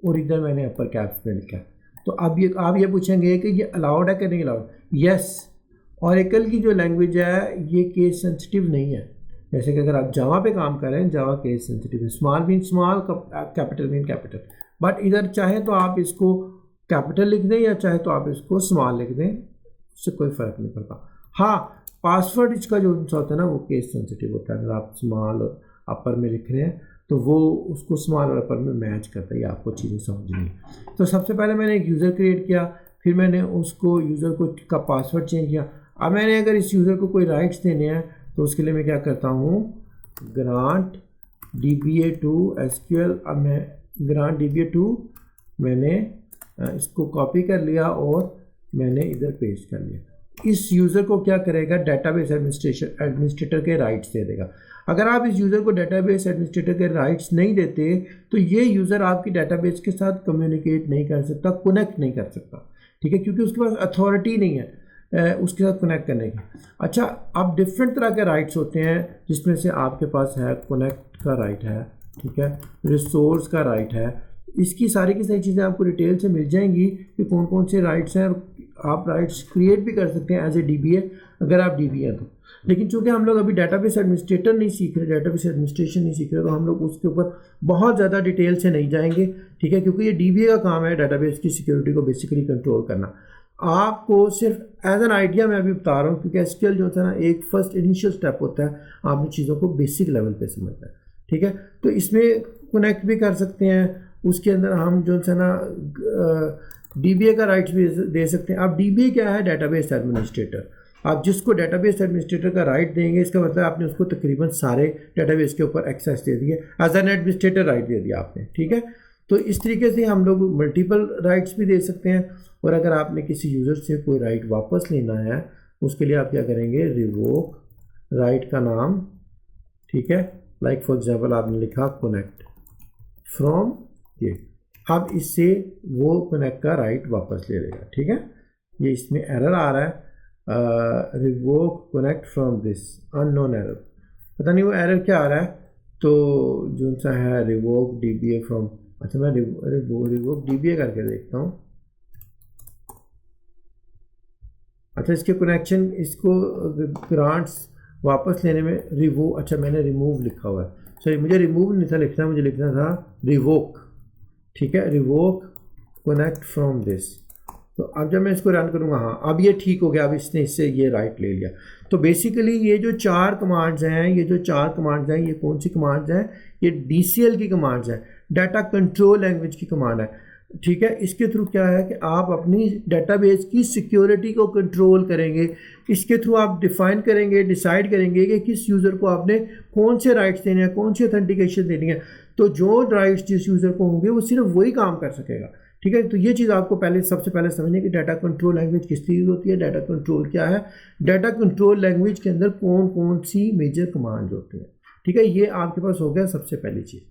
और इधर मैंने अपर कैप्स में लिखा है। तो अब ये आप ये पूछेंगे कि ये अलाउड है कि नहीं अलाउड। यस, ऑरेकल की जो लैंग्वेज है ये केस सेंसिटिव नहीं है। जैसे कि अगर आप जावा पे काम कर रहे हैं, जावा केस सेंसिटिव है, small mean small, capital mean capital. But इधर चाहे तो आप इसको कैपिटल लिख दें या चाहे तो आप इसको स्मॉल लिख दें, उससे कोई फ़र्क नहीं पड़ता। हाँ, पासवर्ड इसका जो होता है ना वो केस सेंसिटिव होता है। अगर आप स्मॉल और अपर में लिख रहे हैं तो वो उसको स्मॉल और अपर में मैच करता है, आपको चीज़ें समझनी है। तो सबसे पहले मैंने एक यूज़र क्रिएट किया, फिर मैंने उसको यूज़र को का पासवर्ड चेंज किया। अब मैंने अगर इस यूज़र को कोई राइट्स देने हैं तो उसके लिए मैं क्या करता हूँ, ग्रांट DBA2 SQL। अब मैं ग्रांट DBA2 मैंने इसको कॉपी कर लिया और मैंने इधर पेस्ट कर लिया। इस यूज़र को क्या करेगा, डेटाबेस एडमिनिस्ट्रेटर के राइट्स दे देगा। अगर आप इस यूज़र को डेटाबेस एडमिनिस्ट्रेटर के राइट्स नहीं देते तो ये यूज़र आपकी डेटाबेस के साथ कम्युनिकेट नहीं कर सकता, कनेक्ट नहीं कर सकता, ठीक है, क्योंकि उसके पास अथॉरिटी नहीं है उसके साथ कनेक्ट करने की। अच्छा, अब डिफरेंट तरह के राइट्स होते हैं जिसमें से आपके पास है कनेक्ट का राइट है, ठीक है, रिसोर्स का राइट है। इसकी सारी की सारी चीज़ें आपको डिटेल से मिल जाएंगी कि कौन कौन से राइट्स हैं। आप राइट्स क्रिएट भी कर सकते हैं एज ए DBA अगर आप DBA हैं तो। लेकिन चूंकि हम लोग अभी डेटाबेस एडमिनिस्ट्रेटर नहीं सीख रहे, डेटाबेस एडमिनिस्ट्रेशन नहीं सीख रहे, तो हम लोग उसके ऊपर बहुत ज़्यादा डिटेल से नहीं जाएंगे, ठीक है, क्योंकि ये DBA का काम है डेटाबेस की सिक्योरिटी को बेसिकली कंट्रोल करना। आपको सिर्फ एज एन आइडिया मैं अभी बता रहा हूँ, क्योंकि SQL जो होता है ना एक फर्स्ट इनिशियल स्टेप होता है, आपने चीज़ों को बेसिक लेवल पे समझना है, ठीक है। तो इसमें कनेक्ट भी कर सकते हैं, उसके अंदर हम जो है ना DBA का राइट्स भी दे सकते हैं। अब DBA क्या है, डेटाबेस एडमिनिस्ट्रेटर। आप जिसको डेटाबेस एडमिनिस्ट्रेटर का राइट देंगे, इसका मतलब आपने उसको तकरीबन सारे डेटाबेस के ऊपर एक्सेस दे दिए, एज एन एडमिनिस्ट्रेटर राइट दे दिया आपने, ठीक है। तो इस तरीके से हम लोग मल्टीपल राइट्स भी दे सकते हैं। और अगर आपने किसी यूज़र से कोई राइट वापस लेना है, उसके लिए आप क्या करेंगे, रिवोक राइट का नाम, ठीक है, लाइक फॉर एग्जांपल आपने लिखा कनेक्ट फ्रॉम ये, अब इससे वो कनेक्ट का राइट वापस ले लेगा, ठीक है। ये इसमें एरर आ रहा है, revoke connect from this unknown error, पता नहीं वो एरर क्या आ रहा है। तो जो सा है रिवोक डीबीए फ्रॉम, अच्छा मैं रिवोक डीबीए करके देखता हूँ। अच्छा इसके कनेक्शन, इसको ग्रांट्स वापस लेने में अच्छा मैंने रिमूव लिखा हुआ है, सॉरी मुझे रिमूव नहीं था लिखना, मुझे लिखना था रिवोक, ठीक है, रिवोक कनेक्ट फ्रॉम दिस। तो अब जब मैं इसको रन करूँगा, हाँ अब ये ठीक हो गया, अब इसने इससे ये राइट ले लिया। तो बेसिकली ये जो 4 कमांड्स हैं, ये कौन सी कमांड्स हैं, ये DCL की कमांड्स हैं, डाटा कंट्रोल लैंग्वेज की कमांड है, ठीक है। इसके थ्रू क्या है कि आप अपनी डेटाबेस की सिक्योरिटी को कंट्रोल करेंगे, इसके थ्रू आप डिफाइन करेंगे, डिसाइड करेंगे कि किस यूज़र को आपने कौन से राइट्स देने हैं, कौन सी ऑथेंटिकेशन देनी है। तो जो राइट्स जिस यूज़र को होंगे वो सिर्फ वही काम कर सकेगा, ठीक है। तो ये चीज़ आपको सबसे पहले समझनी है कि डाटा कंट्रोल लैंग्वेज किस यूज़ होती है, डाटा कंट्रोल क्या है, डाटा कंट्रोल लैंग्वेज के अंदर कौन कौन सी मेजर कमांड्स होती हैं, ठीक है। ये आपके पास हो गया सबसे पहली चीज़।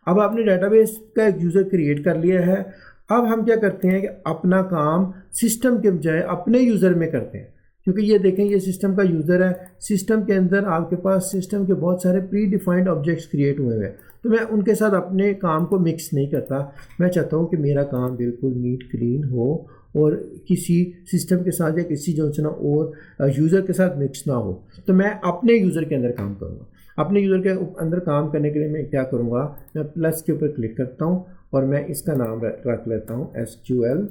अब आपने डाटाबेस का एक यूज़र क्रिएट कर लिया है, अब हम क्या करते हैं कि अपना काम सिस्टम के बजाय अपने यूज़र में करते हैं, क्योंकि ये देखें ये सिस्टम का यूज़र है, सिस्टम के अंदर आपके पास सिस्टम के बहुत सारे प्री डिफाइंड ऑब्जेक्ट्स क्रिएट हुए हैं, तो मैं उनके साथ अपने काम को मिक्स नहीं करता। मैं चाहता हूँ कि मेरा काम बिल्कुल नीट क्लीन हो और किसी सिस्टम के साथ या किसी जो है ना और यूज़र के साथ मिक्स ना हो। तो मैं अपने यूज़र के अंदर काम करूँगा। अपने यूज़र के अंदर काम करने के लिए मैं क्या करूँगा, मैं प्लस के ऊपर क्लिक करता हूँ और मैं इसका नाम रख लेता हूँ SQL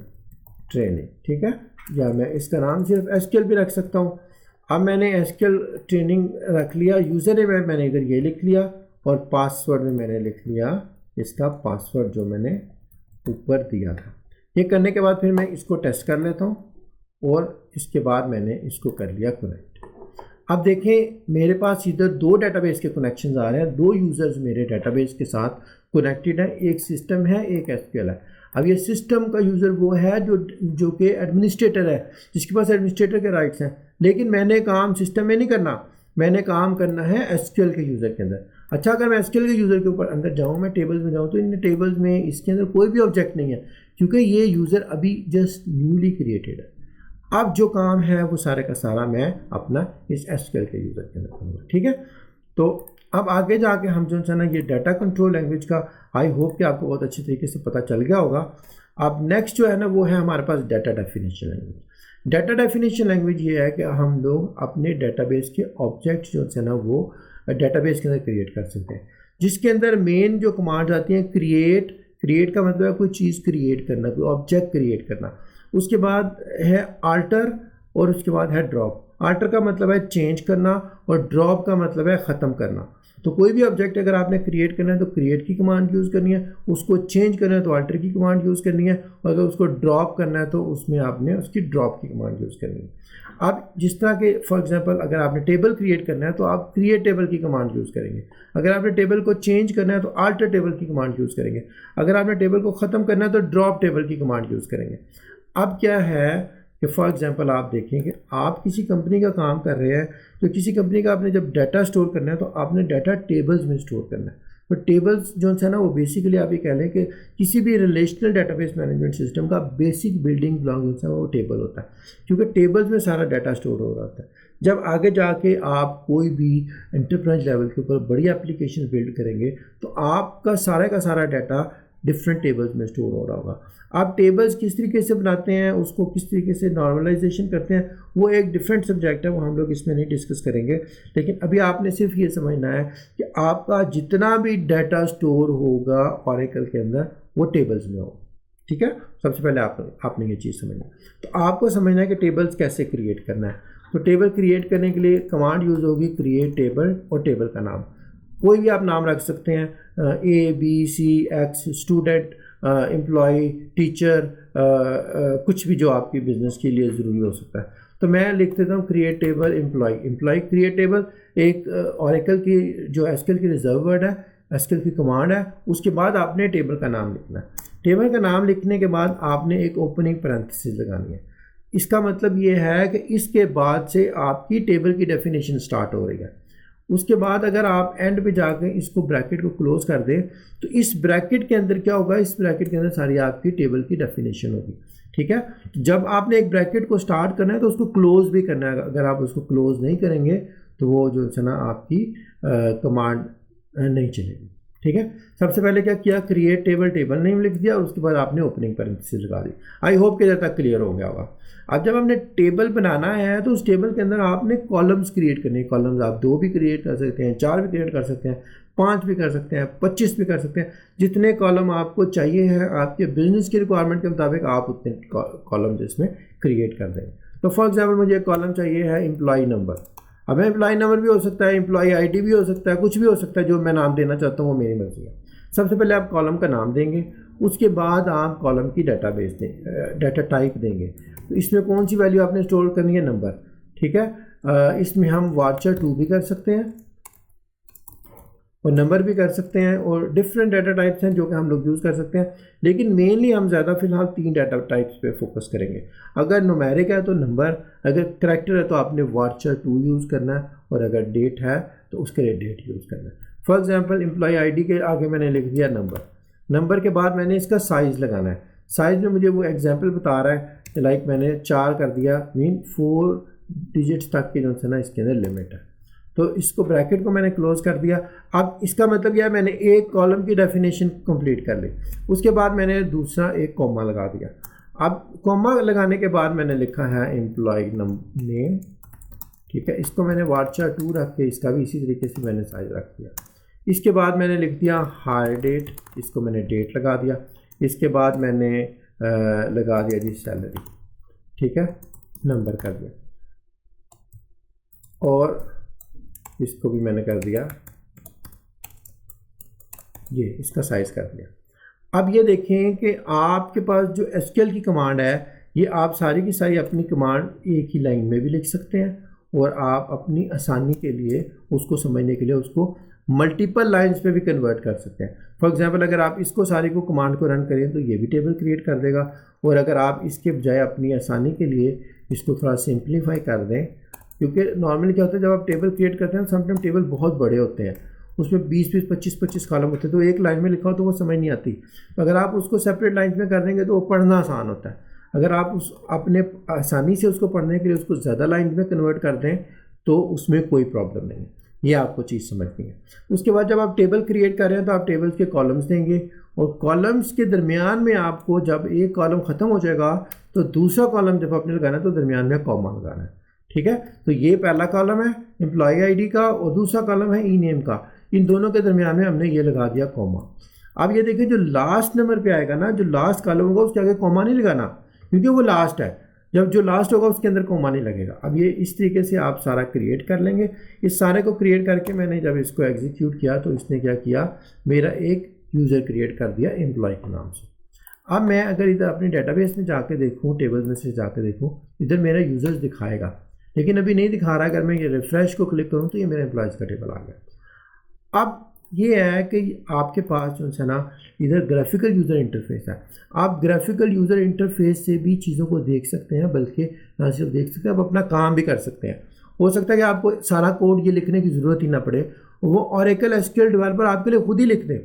ट्रेनिंग, ठीक है, या मैं इसका नाम सिर्फ SQL भी रख सकता हूँ। अब मैंने SQL ट्रेनिंग रख लिया, यूज़र नेम मैंने इधर ये लिख लिया और पासवर्ड में मैंने लिख लिया इसका पासवर्ड जो मैंने ऊपर दिया था। ये करने के बाद फिर मैं इसको टेस्ट कर लेता हूँ और इसके बाद मैंने इसको कर लिया कनेक्ट। अब देखें मेरे पास इधर 2 डेटाबेस के कनेक्शंस आ रहे हैं, 2 यूज़र्स मेरे डेटाबेस के साथ कनेक्टेड है, एक सिस्टम है एक SQL है। अब ये सिस्टम का यूज़र वो है जो कि एडमिनिस्ट्रेटर है, जिसके पास एडमिनिस्ट्रेटर के राइट्स हैं, लेकिन मैंने काम सिस्टम में नहीं करना, मैंने काम करना है SQL के यूज़र के अंदर। अच्छा अगर मैं SQL के यूज़र के ऊपर अंदर जाऊँ, मैं टेबल्स में जाऊँ, तो इन टेबल्स में इसके अंदर कोई भी ऑब्जेक्ट नहीं है, क्योंकि ये यूज़र अभी जस्ट न्यूली क्रिएटेड है। अब जो काम है वो सारे का सारा मैं अपना इस SQL के यूज़र के अंदर करूँगा, ठीक है। तो अब आगे जाके हम जो है ना ये डाटा कंट्रोल लैंग्वेज का आई होप कि आपको बहुत अच्छी तरीके से पता चल गया होगा। अब नेक्स्ट जो है ना वो है हमारे पास data definition language. Data definition language ये है कि हम लोग अपने डेटाबेस के ऑब्जेक्ट्स जो है ना वो डेटाबेस के अंदर क्रिएट कर सकते हैं, जिसके अंदर मेन जो कमांड्स आती हैं क्रिएट का मतलब है कोई चीज़ क्रिएट करना, कोई ऑब्जेक्ट क्रिएट करना। उसके बाद है आल्टर और उसके बाद है ड्रॉप। आल्टर का मतलब है चेंज करना और ड्रॉप का मतलब है ख़त्म करना। तो कोई भी ऑब्जेक्ट अगर आपने क्रिएट करना है तो क्रिएट की कमांड यूज़ करनी है, उसको चेंज करना है तो अल्टर की कमांड यूज़ करनी है, और अगर उसको ड्रॉप करना है तो उसमें आपने उसकी ड्रॉप की कमांड यूज़ करनी है। अब जिस तरह के फॉर एग्जांपल अगर आपने टेबल क्रिएट करना है तो आप क्रिएट टेबल की कमांड यूज़ करेंगे, अगर आपने टेबल को चेंज करना है तो अल्टर टेबल की कमांड यूज़ करेंगे, अगर आपने टेबल को ख़त्म करना है तो ड्रॉप टेबल की कमांड यूज़ करेंगे। अब क्या है कि फॉर एग्जांपल आप देखें कि आप किसी कंपनी का काम कर रहे हैं, तो किसी कंपनी का आपने जब डाटा स्टोर करना है तो आपने डाटा टेबल्स में स्टोर करना है। तो टेबल्स जो है ना वो बेसिकली आप ये कह लें कि किसी भी रिलेशनल डाटाबेस मैनेजमेंट सिस्टम का बेसिक बिल्डिंग ब्लॉक जो है वो टेबल होता है, क्योंकि टेबल्स में सारा डाटा स्टोर हो रहा होता है। जब आगे जाके आप कोई भी एंटरप्राइज लेवल के ऊपर बड़ी एप्लीकेशन बिल्ड करेंगे तो आपका का सारा डाटा डिफरेंट टेबल्स में स्टोर हो रहा होगा। आप टेबल्स किस तरीके से बनाते हैं, उसको किस तरीके से नॉर्मलाइजेशन करते हैं, वो एक डिफरेंट सब्जेक्ट है, वो हम लोग इसमें नहीं डिस्कस करेंगे। लेकिन अभी आपने सिर्फ ये समझना है कि आपका जितना भी डाटा स्टोर होगा ऑरेकल के अंदर वो टेबल्स में हो, ठीक है। सबसे पहले आपने ये चीज़ समझना। तो आपको समझना है कि टेबल्स कैसे क्रिएट करना है। तो टेबल क्रिएट करने के लिए कमांड यूज़ होगी क्रिएट टेबल, और टेबल का नाम कोई भी आप नाम रख सकते हैं, ABCX, स्टूडेंट, एम्प्लॉय, टीचर, कुछ भी जो आपकी बिजनेस के लिए ज़रूरी हो सकता है। तो मैं लिख देता हूँ create table employ create table. एक ऑरेकल की जो SQL की रिजर्व वर्ड है, SQL की कमांड है, उसके बाद आपने टेबल का नाम लिखना है। टेबल का नाम लिखने के बाद आपने एक ओपनिंग पैरेंथेसिस लगानी है। इसका मतलब ये है कि इसके बाद से आपकी टेबल की डेफिनेशन स्टार्ट हो रही है। उसके बाद अगर आप एंड पे जाके इसको ब्रैकेट को क्लोज कर दें तो इस ब्रैकेट के अंदर क्या होगा, इस ब्रैकेट के अंदर सारी आपकी टेबल की डेफिनेशन होगी। ठीक है, जब आपने एक ब्रैकेट को स्टार्ट करना है तो उसको क्लोज भी करना है। अगर आप उसको क्लोज नहीं करेंगे तो वो जो है ना आपकी कमांड नहीं चलेगी। ठीक है, सबसे पहले क्या किया, क्रिएट टेबल नेम लिख दिया और उसके बाद आपने ओपनिंग पैरेंथेसिस लगा दी। आई होप कि जब तक क्लियर हो गया होगा। अब जब हमने टेबल बनाना है तो उस टेबल के अंदर आपने कॉलम्स क्रिएट करने हैं। कॉलम्स आप 2 भी क्रिएट कर सकते हैं, 4 भी क्रिएट कर सकते हैं, 5 भी कर सकते हैं, 25 भी कर सकते हैं। जितने कॉलम आपको चाहिए है आपके बिजनेस की रिक्वायरमेंट के मुताबिक आप उतने कॉलम इसमें क्रिएट कर देंगे। तो फॉर एग्जाम्पल मुझे एक कॉलम चाहिए है एम्प्लॉय नंबर। अब एम्प्लॉय नंबर भी हो सकता है, एम्प्लॉय आईडी भी हो सकता है, कुछ भी हो सकता है। जो मैं नाम देना चाहता हूँ वो मेरी मर्जी है। सबसे पहले आप कॉलम का नाम देंगे, उसके बाद आप कॉलम की डाटा टाइप देंगे। तो इसमें कौन सी वैल्यू आपने स्टोर करनी है, नंबर। ठीक है, इसमें हम वाचर 2 भी कर सकते हैं और नंबर भी कर सकते हैं और डिफरेंट डाटा टाइप्स हैं जो कि हम लोग यूज़ कर सकते हैं। लेकिन मेनली हम ज़्यादा फिलहाल 3 डाटा टाइप्स पे फोकस करेंगे। अगर न्यूमेरिक है तो नंबर, अगर करैक्टर है तो आपने वाचर 2 यूज़ करना है और अगर डेट है तो उसके लिए डेट यूज़ करना है। फॉर एग्जांपल एम्प्लॉय आईडी के आगे मैंने लिख दिया नंबर के बाद मैंने इसका साइज़ लगाना है। साइज़ में मुझे वो एग्जाम्पल बता रहा है, लाइक मैंने 4 कर दिया, मीन 4 डिजिट्स तक की जो है ना इसके अंदर लिमिट है। तो इसको ब्रैकेट को मैंने क्लोज कर दिया। अब इसका मतलब यह है मैंने एक कॉलम की डेफिनेशन कंप्लीट कर ली, उसके बाद मैंने दूसरा एक कॉमा लगा दिया। अब कॉमा लगाने के बाद मैंने लिखा है एम्प्लॉय नेम। ठीक है, इसको मैंने वाचर 2 रख के इसका भी इसी तरीके से मैंने साइज रख दिया। इसके बाद मैंने लिख दिया हायर डेट, इसको मैंने डेट लगा दिया। इसके बाद मैंने लगा दिया जी सैलरी। ठीक है, नंबर कर दिया और इसको भी मैंने कर दिया, ये इसका साइज कर दिया। अब ये देखें कि आपके पास जो एसक्यूएल की कमांड है ये आप सारी की सारी अपनी कमांड एक ही लाइन में भी लिख सकते हैं और आप अपनी आसानी के लिए उसको समझने के लिए उसको मल्टीपल लाइंस पे भी कन्वर्ट कर सकते हैं। फॉर एग्जांपल अगर आप इसको सारी को कमांड को रन करें तो ये भी टेबल क्रिएट कर देगा, और अगर आप इसके बजाय अपनी आसानी के लिए इसको थोड़ा सिंप्लीफाई कर दें, क्योंकि नॉर्मली क्या होता है जब आप टेबल क्रिएट करते हैं समटाइम टेबल बहुत बड़े होते हैं, उसमें 20-20, 25-25 कॉलम होते हैं, तो एक लाइन में लिखा हो तो वो समझ नहीं आती। अगर आप उसको सेपरेट लाइन में कर देंगे तो वो पढ़ना आसान होता है। अगर आप उस अपने आसानी से उसको पढ़ने के लिए उसको ज़्यादा लाइन में कन्वर्ट कर दें तो उसमें कोई प्रॉब्लम नहीं है। ये आपको चीज़ समझनी है। उसके बाद जब आप टेबल क्रिएट कर रहे हैं तो आप टेबल्स के कॉलम्स देंगे और कॉलम्स के दरमियान में आपको जब एक कॉलम ख़त्म हो जाएगा तो दूसरा कॉलम जब आपने लगाना है तो दरमियान में कॉमा लगाना है। ठीक है, तो ये पहला कॉलम है एम्प्लॉय आईडी का और दूसरा कॉलम है ई नेम का। इन दोनों के दरमियान में हमने ये लगा दिया कॉमा। अब ये देखिए जो लास्ट नंबर पे आएगा ना, जो लास्ट कॉलम होगा उसके आगे कॉमा नहीं लगाना क्योंकि वो लास्ट है। जब जो लास्ट होगा उसके अंदर कॉमा नहीं लगेगा। अब ये इस तरीके से आप सारा क्रिएट कर लेंगे। इस सारे को क्रिएट करके मैंने जब इसको एग्जीक्यूट किया तो इसने क्या किया, मेरा एक यूज़र क्रिएट कर दिया एम्प्लॉय के नाम से। अब मैं अगर इधर अपनी डेटाबेस में जाके देखूँ, टेबल्स में से जाके देखूँ, इधर मेरा यूज़र्स दिखाएगा लेकिन अभी नहीं दिखा रहा। अगर मैं ये रिफ़्रेश को क्लिक करूँ तो ये मेरा एम्प्लॉयज़ का टेबल आ गया। अब ये है कि आपके पास जो है ना इधर ग्राफिकल यूज़र इंटरफेस है। आप ग्राफिकल यूज़र इंटरफेस से भी चीज़ों को देख सकते हैं, बल्कि ना सिर्फ देख सकते हैं, आप अपना काम भी कर सकते हैं। हो सकता है कि आपको सारा कोड ये लिखने की ज़रूरत ही ना पड़े, वो ओरेकल एसक्यूएल डेवलपर आपके लिए खुद ही लिख दें।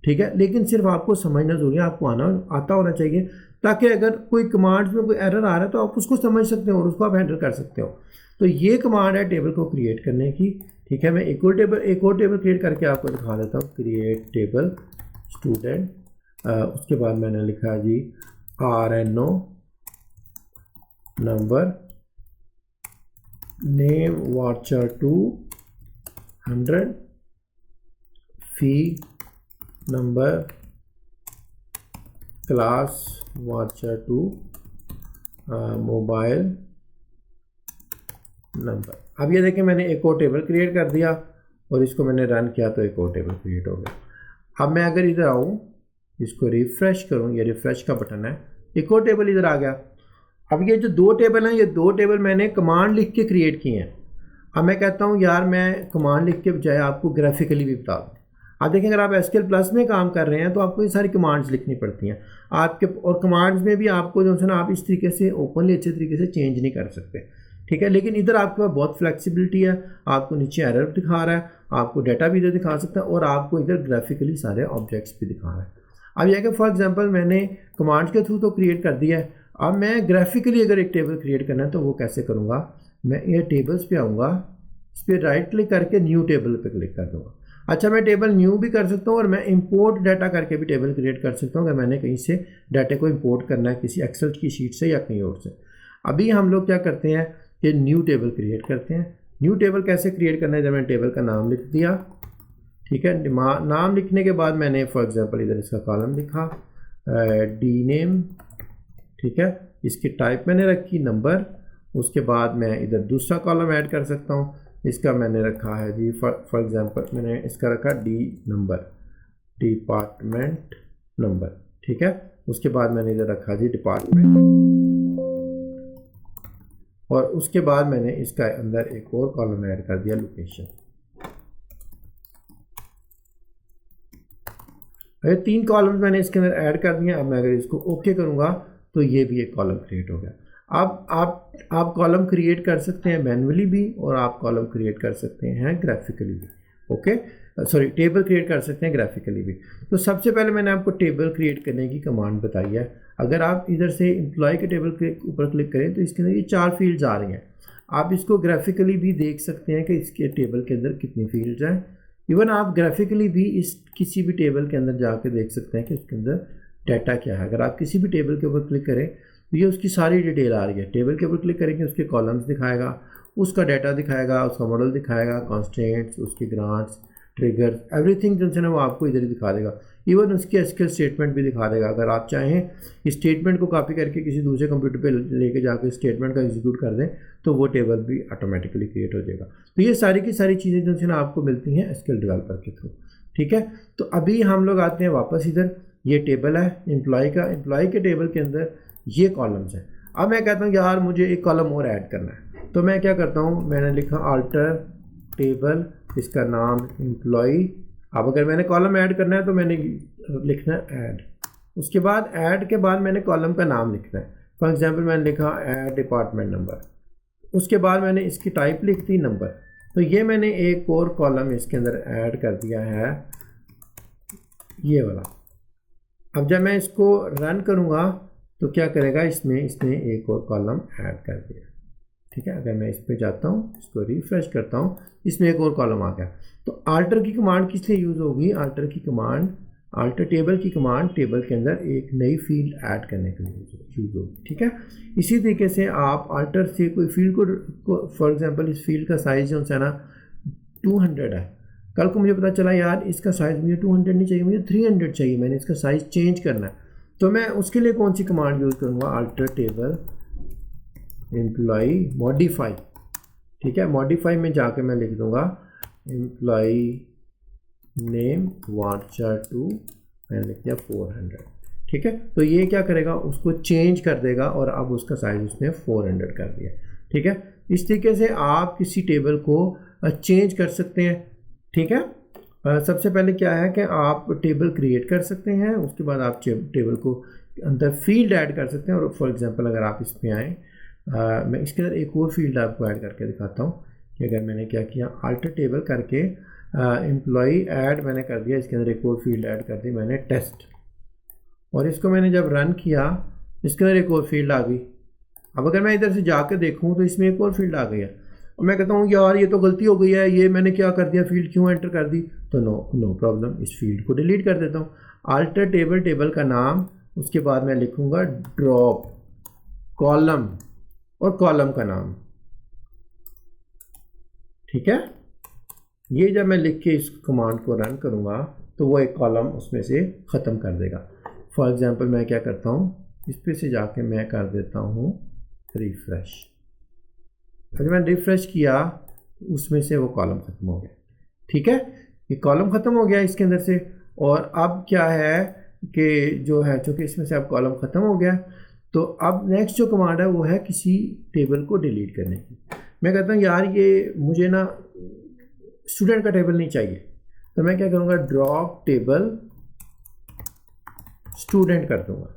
ठीक है, लेकिन सिर्फ आपको समझना ज़रूरी है, आपको आता होना चाहिए, ताकि अगर कोई कमांड्स में कोई एरर आ रहा है तो आप उसको समझ सकते हो और उसको आप हैंडल कर सकते हो। तो ये कमांड है टेबल को क्रिएट करने की। ठीक है, मैं एक और टेबल क्रिएट करके आपको दिखा देता हूँ। क्रिएट टेबल स्टूडेंट, उसके बाद मैंने लिखा जी RNO number, name varchar 200, fee number, class varchar 2, mobile number. अब ये देखें मैंने एक और टेबल क्रिएट कर दिया और इसको मैंने रन किया तो एक और टेबल क्रिएट हो गया। अब मैं अगर इधर आऊँ, इसको रिफ़्रेश करूँ, ये रिफ़्रेश का बटन है, एक और टेबल इधर आ गया। अब ये जो 2 टेबल हैं, ये 2 टेबल मैंने कमांड लिख के क्रिएट किए हैं। अब मैं कहता हूँ यार मैं कमांड लिख के बजाय आपको ग्राफिकली भी बता दूँ। आप देखें अगर आप एसक्यूएल प्लस में काम कर रहे हैं तो आपको ये सारी कमांड्स लिखनी पड़ती हैं आपके, और कमांड्स में भी आपको जो है ना आप इस तरीके से ओपनली अच्छे तरीके से चेंज नहीं कर सकते। ठीक है। लेकिन इधर आपके पास बहुत फ्लेक्सिबिलिटी है, आपको नीचे एरर दिखा रहा है, आपको डाटा भी इधर दिखा सकता है और आपको इधर ग्राफिकली सारे ऑब्जेक्ट्स भी दिखा रहा है। अब यह कि फॉर एग्जांपल मैंने कमांड्स के थ्रू तो क्रिएट कर दिया है, अब मैं ग्राफिकली अगर एक टेबल क्रिएट करना है तो वो कैसे करूँगा, मैं ये टेबल्स पे आऊँगा, इस पर राइट क्लिक करके न्यू टेबल पे क्लिक कर दूँगा। अच्छा, मैं टेबल न्यू भी कर सकता हूँ और मैं इंपोर्ट डाटा करके भी टेबल क्रिएट कर सकता हूँ अगर मैंने कहीं से डाटा को इंपोर्ट करना है किसी एक्सेल की शीट से या कहीं और से। अभी हम लोग क्या करते हैं कि न्यू टेबल क्रिएट करते हैं। न्यू टेबल कैसे क्रिएट करना है, जब मैंने टेबल का नाम लिख दिया, ठीक है, नाम लिखने के बाद मैंने फॉर एग्जांपल इधर इसका कॉलम लिखा डी नेम, ठीक है, इसकी टाइप मैंने रखी नंबर, उसके बाद मैं इधर दूसरा कॉलम ऐड कर सकता हूँ, इसका मैंने रखा है जी फॉर एग्जांपल मैंने इसका रखा डी नंबर, डिपार्टमेंट नंबर, ठीक है। उसके बाद मैंने इधर रखा जी डिपार्टमेंट और उसके बाद मैंने इसका अंदर एक और कॉलम ऐड कर दिया लोकेशन। ये 3 कॉलम्स मैंने इसके अंदर ऐड कर दिए। अब मैं अगर इसको ओके करूँगा तो ये भी एक कॉलम क्रिएट हो गया। अब आप कॉलम क्रिएट कर सकते हैं मैन्युअली भी और आप कॉलम क्रिएट कर सकते हैं ग्राफिकली भी, ओके सॉरी टेबल क्रिएट कर सकते हैं ग्राफिकली भी। तो सबसे पहले मैंने आपको टेबल क्रिएट करने की कमांड बताई है। अगर आप इधर से एम्प्लॉय के टेबल के ऊपर क्लिक करें तो इसके अंदर ये 4 फील्ड्स आ रही हैं। आप इसको ग्राफिकली भी देख सकते हैं कि इसके टेबल के अंदर कितनी फील्ड्स हैं। इवन आप ग्राफिकली भी इस किसी भी टेबल के अंदर जाके देख सकते हैं कि इसके अंदर डाटा क्या है। अगर आप किसी भी टेबल के ऊपर क्लिक करें तो ये उसकी सारी डिटेल आ रही है। टेबल के ऊपर क्लिक करेंगे उसके कॉलम्स दिखाएगा, उसका डाटा दिखाएगा, उसका मॉडल दिखाएगा, कॉन्स्टेंट्स, उसके ग्रांट्स, ट्रिगर्स, एवरीथिंग जो है ना वो आपको इधर ही दिखा देगा। इवन उसकी एसक्यूएल स्टेटमेंट भी दिखा देगा। अगर आप चाहें इस स्टेटमेंट को कॉपी करके किसी दूसरे कंप्यूटर पे लेके जाकर स्टेटमेंट का एग्जीक्यूट कर दें तो वो टेबल भी ऑटोमेटिकली क्रिएट हो जाएगा। तो ये सारी की सारी चीज़ें जो है ना आपको मिलती हैं एसक्यूएल डेवलपर के थ्रू, ठीक है। तो अभी हम लोग आते हैं वापस इधर, ये टेबल है एम्प्लॉय का, एम्प्लॉय के टेबल के अंदर ये कॉलम्स हैं। अब मैं कहता हूँ यार मुझे एक कॉलम और ऐड करना है, तो मैं क्या करता हूँ, मैंने लिखा अल्टर टेबल, इसका नाम एम्प्लॉय। अब अगर मैंने कॉलम ऐड करना है तो मैंने लिखना है ऐड, उसके बाद ऐड के बाद मैंने कॉलम का नाम लिखना है। फॉर एग्जांपल मैंने लिखा ऐड डिपार्टमेंट नंबर, उसके बाद मैंने इसकी टाइप लिख दी नंबर। तो ये मैंने एक और कॉलम इसके अंदर ऐड कर दिया है ये वाला। अब जब मैं इसको रन करूँगा तो क्या करेगा, इसमें इसने एक और कॉलम ऐड कर दिया, ठीक है। अगर मैं इस पर जाता हूँ, इसको रिफ्रेश करता हूँ, इसमें एक और कॉलम आ गया। तो अल्टर की कमांड किस लिए यूज़ होगी, अल्टर की कमांड, अल्टर टेबल की कमांड टेबल के अंदर एक नई फील्ड ऐड करने के लिए यूज़ होगी, ठीक है। इसी तरीके से आप अल्टर से कोई फील्ड को फॉर एग्जांपल इस फील्ड का साइज़ जो है ना 200 है, कल को मुझे पता चला यार इसका साइज़ मुझे 200 नहीं चाहिए, मुझे 300 चाहिए, मैंने इसका साइज़ चेंज करना है, तो मैं उसके लिए कौन सी कमांड यूज़ करूँगा, अल्टर टेबल एम्प्लॉय मॉडिफाई, ठीक है। मॉडिफाई में जाके मैं लिख दूँगा एम्प्लॉय नेम वार्चर टू, मैंने लिख दिया 400, ठीक है। तो ये क्या करेगा, उसको चेंज कर देगा और अब उसका साइज़ उसने 400 कर दिया, ठीक है। इस तरीके से आप किसी टेबल को चेंज कर सकते हैं, ठीक है। सबसे पहले क्या है कि आप टेबल क्रिएट कर सकते हैं, उसके बाद आप टेबल को अंदर फील्ड ऐड कर सकते हैं। और फॉर एग्जांपल अगर आप इस पर आएँ, मैं इसके अंदर एक और फील्ड आपको ऐड करके दिखाता हूँ कि अगर मैंने क्या किया, अल्टर टेबल करके एम्प्लॉय ऐड मैंने कर दिया, इसके अंदर एक और फील्ड ऐड कर दी मैंने टेस्ट, और इसको मैंने जब रन किया इसके अंदर एक और फील्ड आ गई। अब अगर मैं इधर से जाकर देखूँ तो इसमें एक और फील्ड आ गई है, और मैं कहता हूँ यार ये तो गलती हो गई है, ये मैंने क्या कर दिया, फील्ड क्यों एंटर कर दी, तो नो प्रॉब्लम, इस फील्ड को डिलीट कर देता हूँ। अल्टर टेबल, टेबल का नाम, उसके बाद मैं लिखूँगा ड्रॉप कॉलम और कॉलम का नाम, ठीक है। ये जब मैं लिख के इस कमांड को रन करूँगा तो वो एक कॉलम उसमें से ख़त्म कर देगा। फॉर एग्जांपल मैं क्या करता हूँ, इस पे से जाके मैं कर देता हूँ रिफ़्रेश। अगर मैंने रिफ़्रेश किया उसमें से वो कॉलम ख़त्म हो गया, ठीक है। ये कॉलम ख़त्म हो गया इसके अंदर से। और अब क्या है कि जो है, चूँकि इसमें से अब कॉलम ख़त्म हो गया, तो अब नेक्स्ट जो कमांड है वो है किसी टेबल को डिलीट करने की। मैं कहता हूँ यार ये मुझे ना स्टूडेंट का टेबल नहीं चाहिए, तो मैं क्या करूँगा, ड्रॉप टेबल स्टूडेंट कर दूँगा।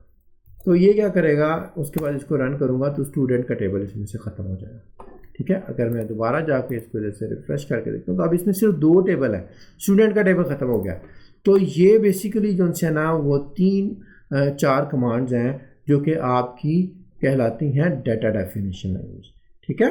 तो ये क्या करेगा, उसके बाद इसको रन करूँगा तो स्टूडेंट का टेबल इसमें से ख़त्म हो जाएगा, ठीक है। अगर मैं दोबारा जाके इसको जैसे रिफ्रेश करके देखता हूँ तो अब इसमें सिर्फ 2 टेबल है, स्टूडेंट का टेबल ख़त्म हो गया। तो ये बेसिकली जो है ना वो 3-4 कमांड्स हैं जो कि आपकी कहलाती हैं डाटा डेफिनेशन लैंग्वेज, ठीक है।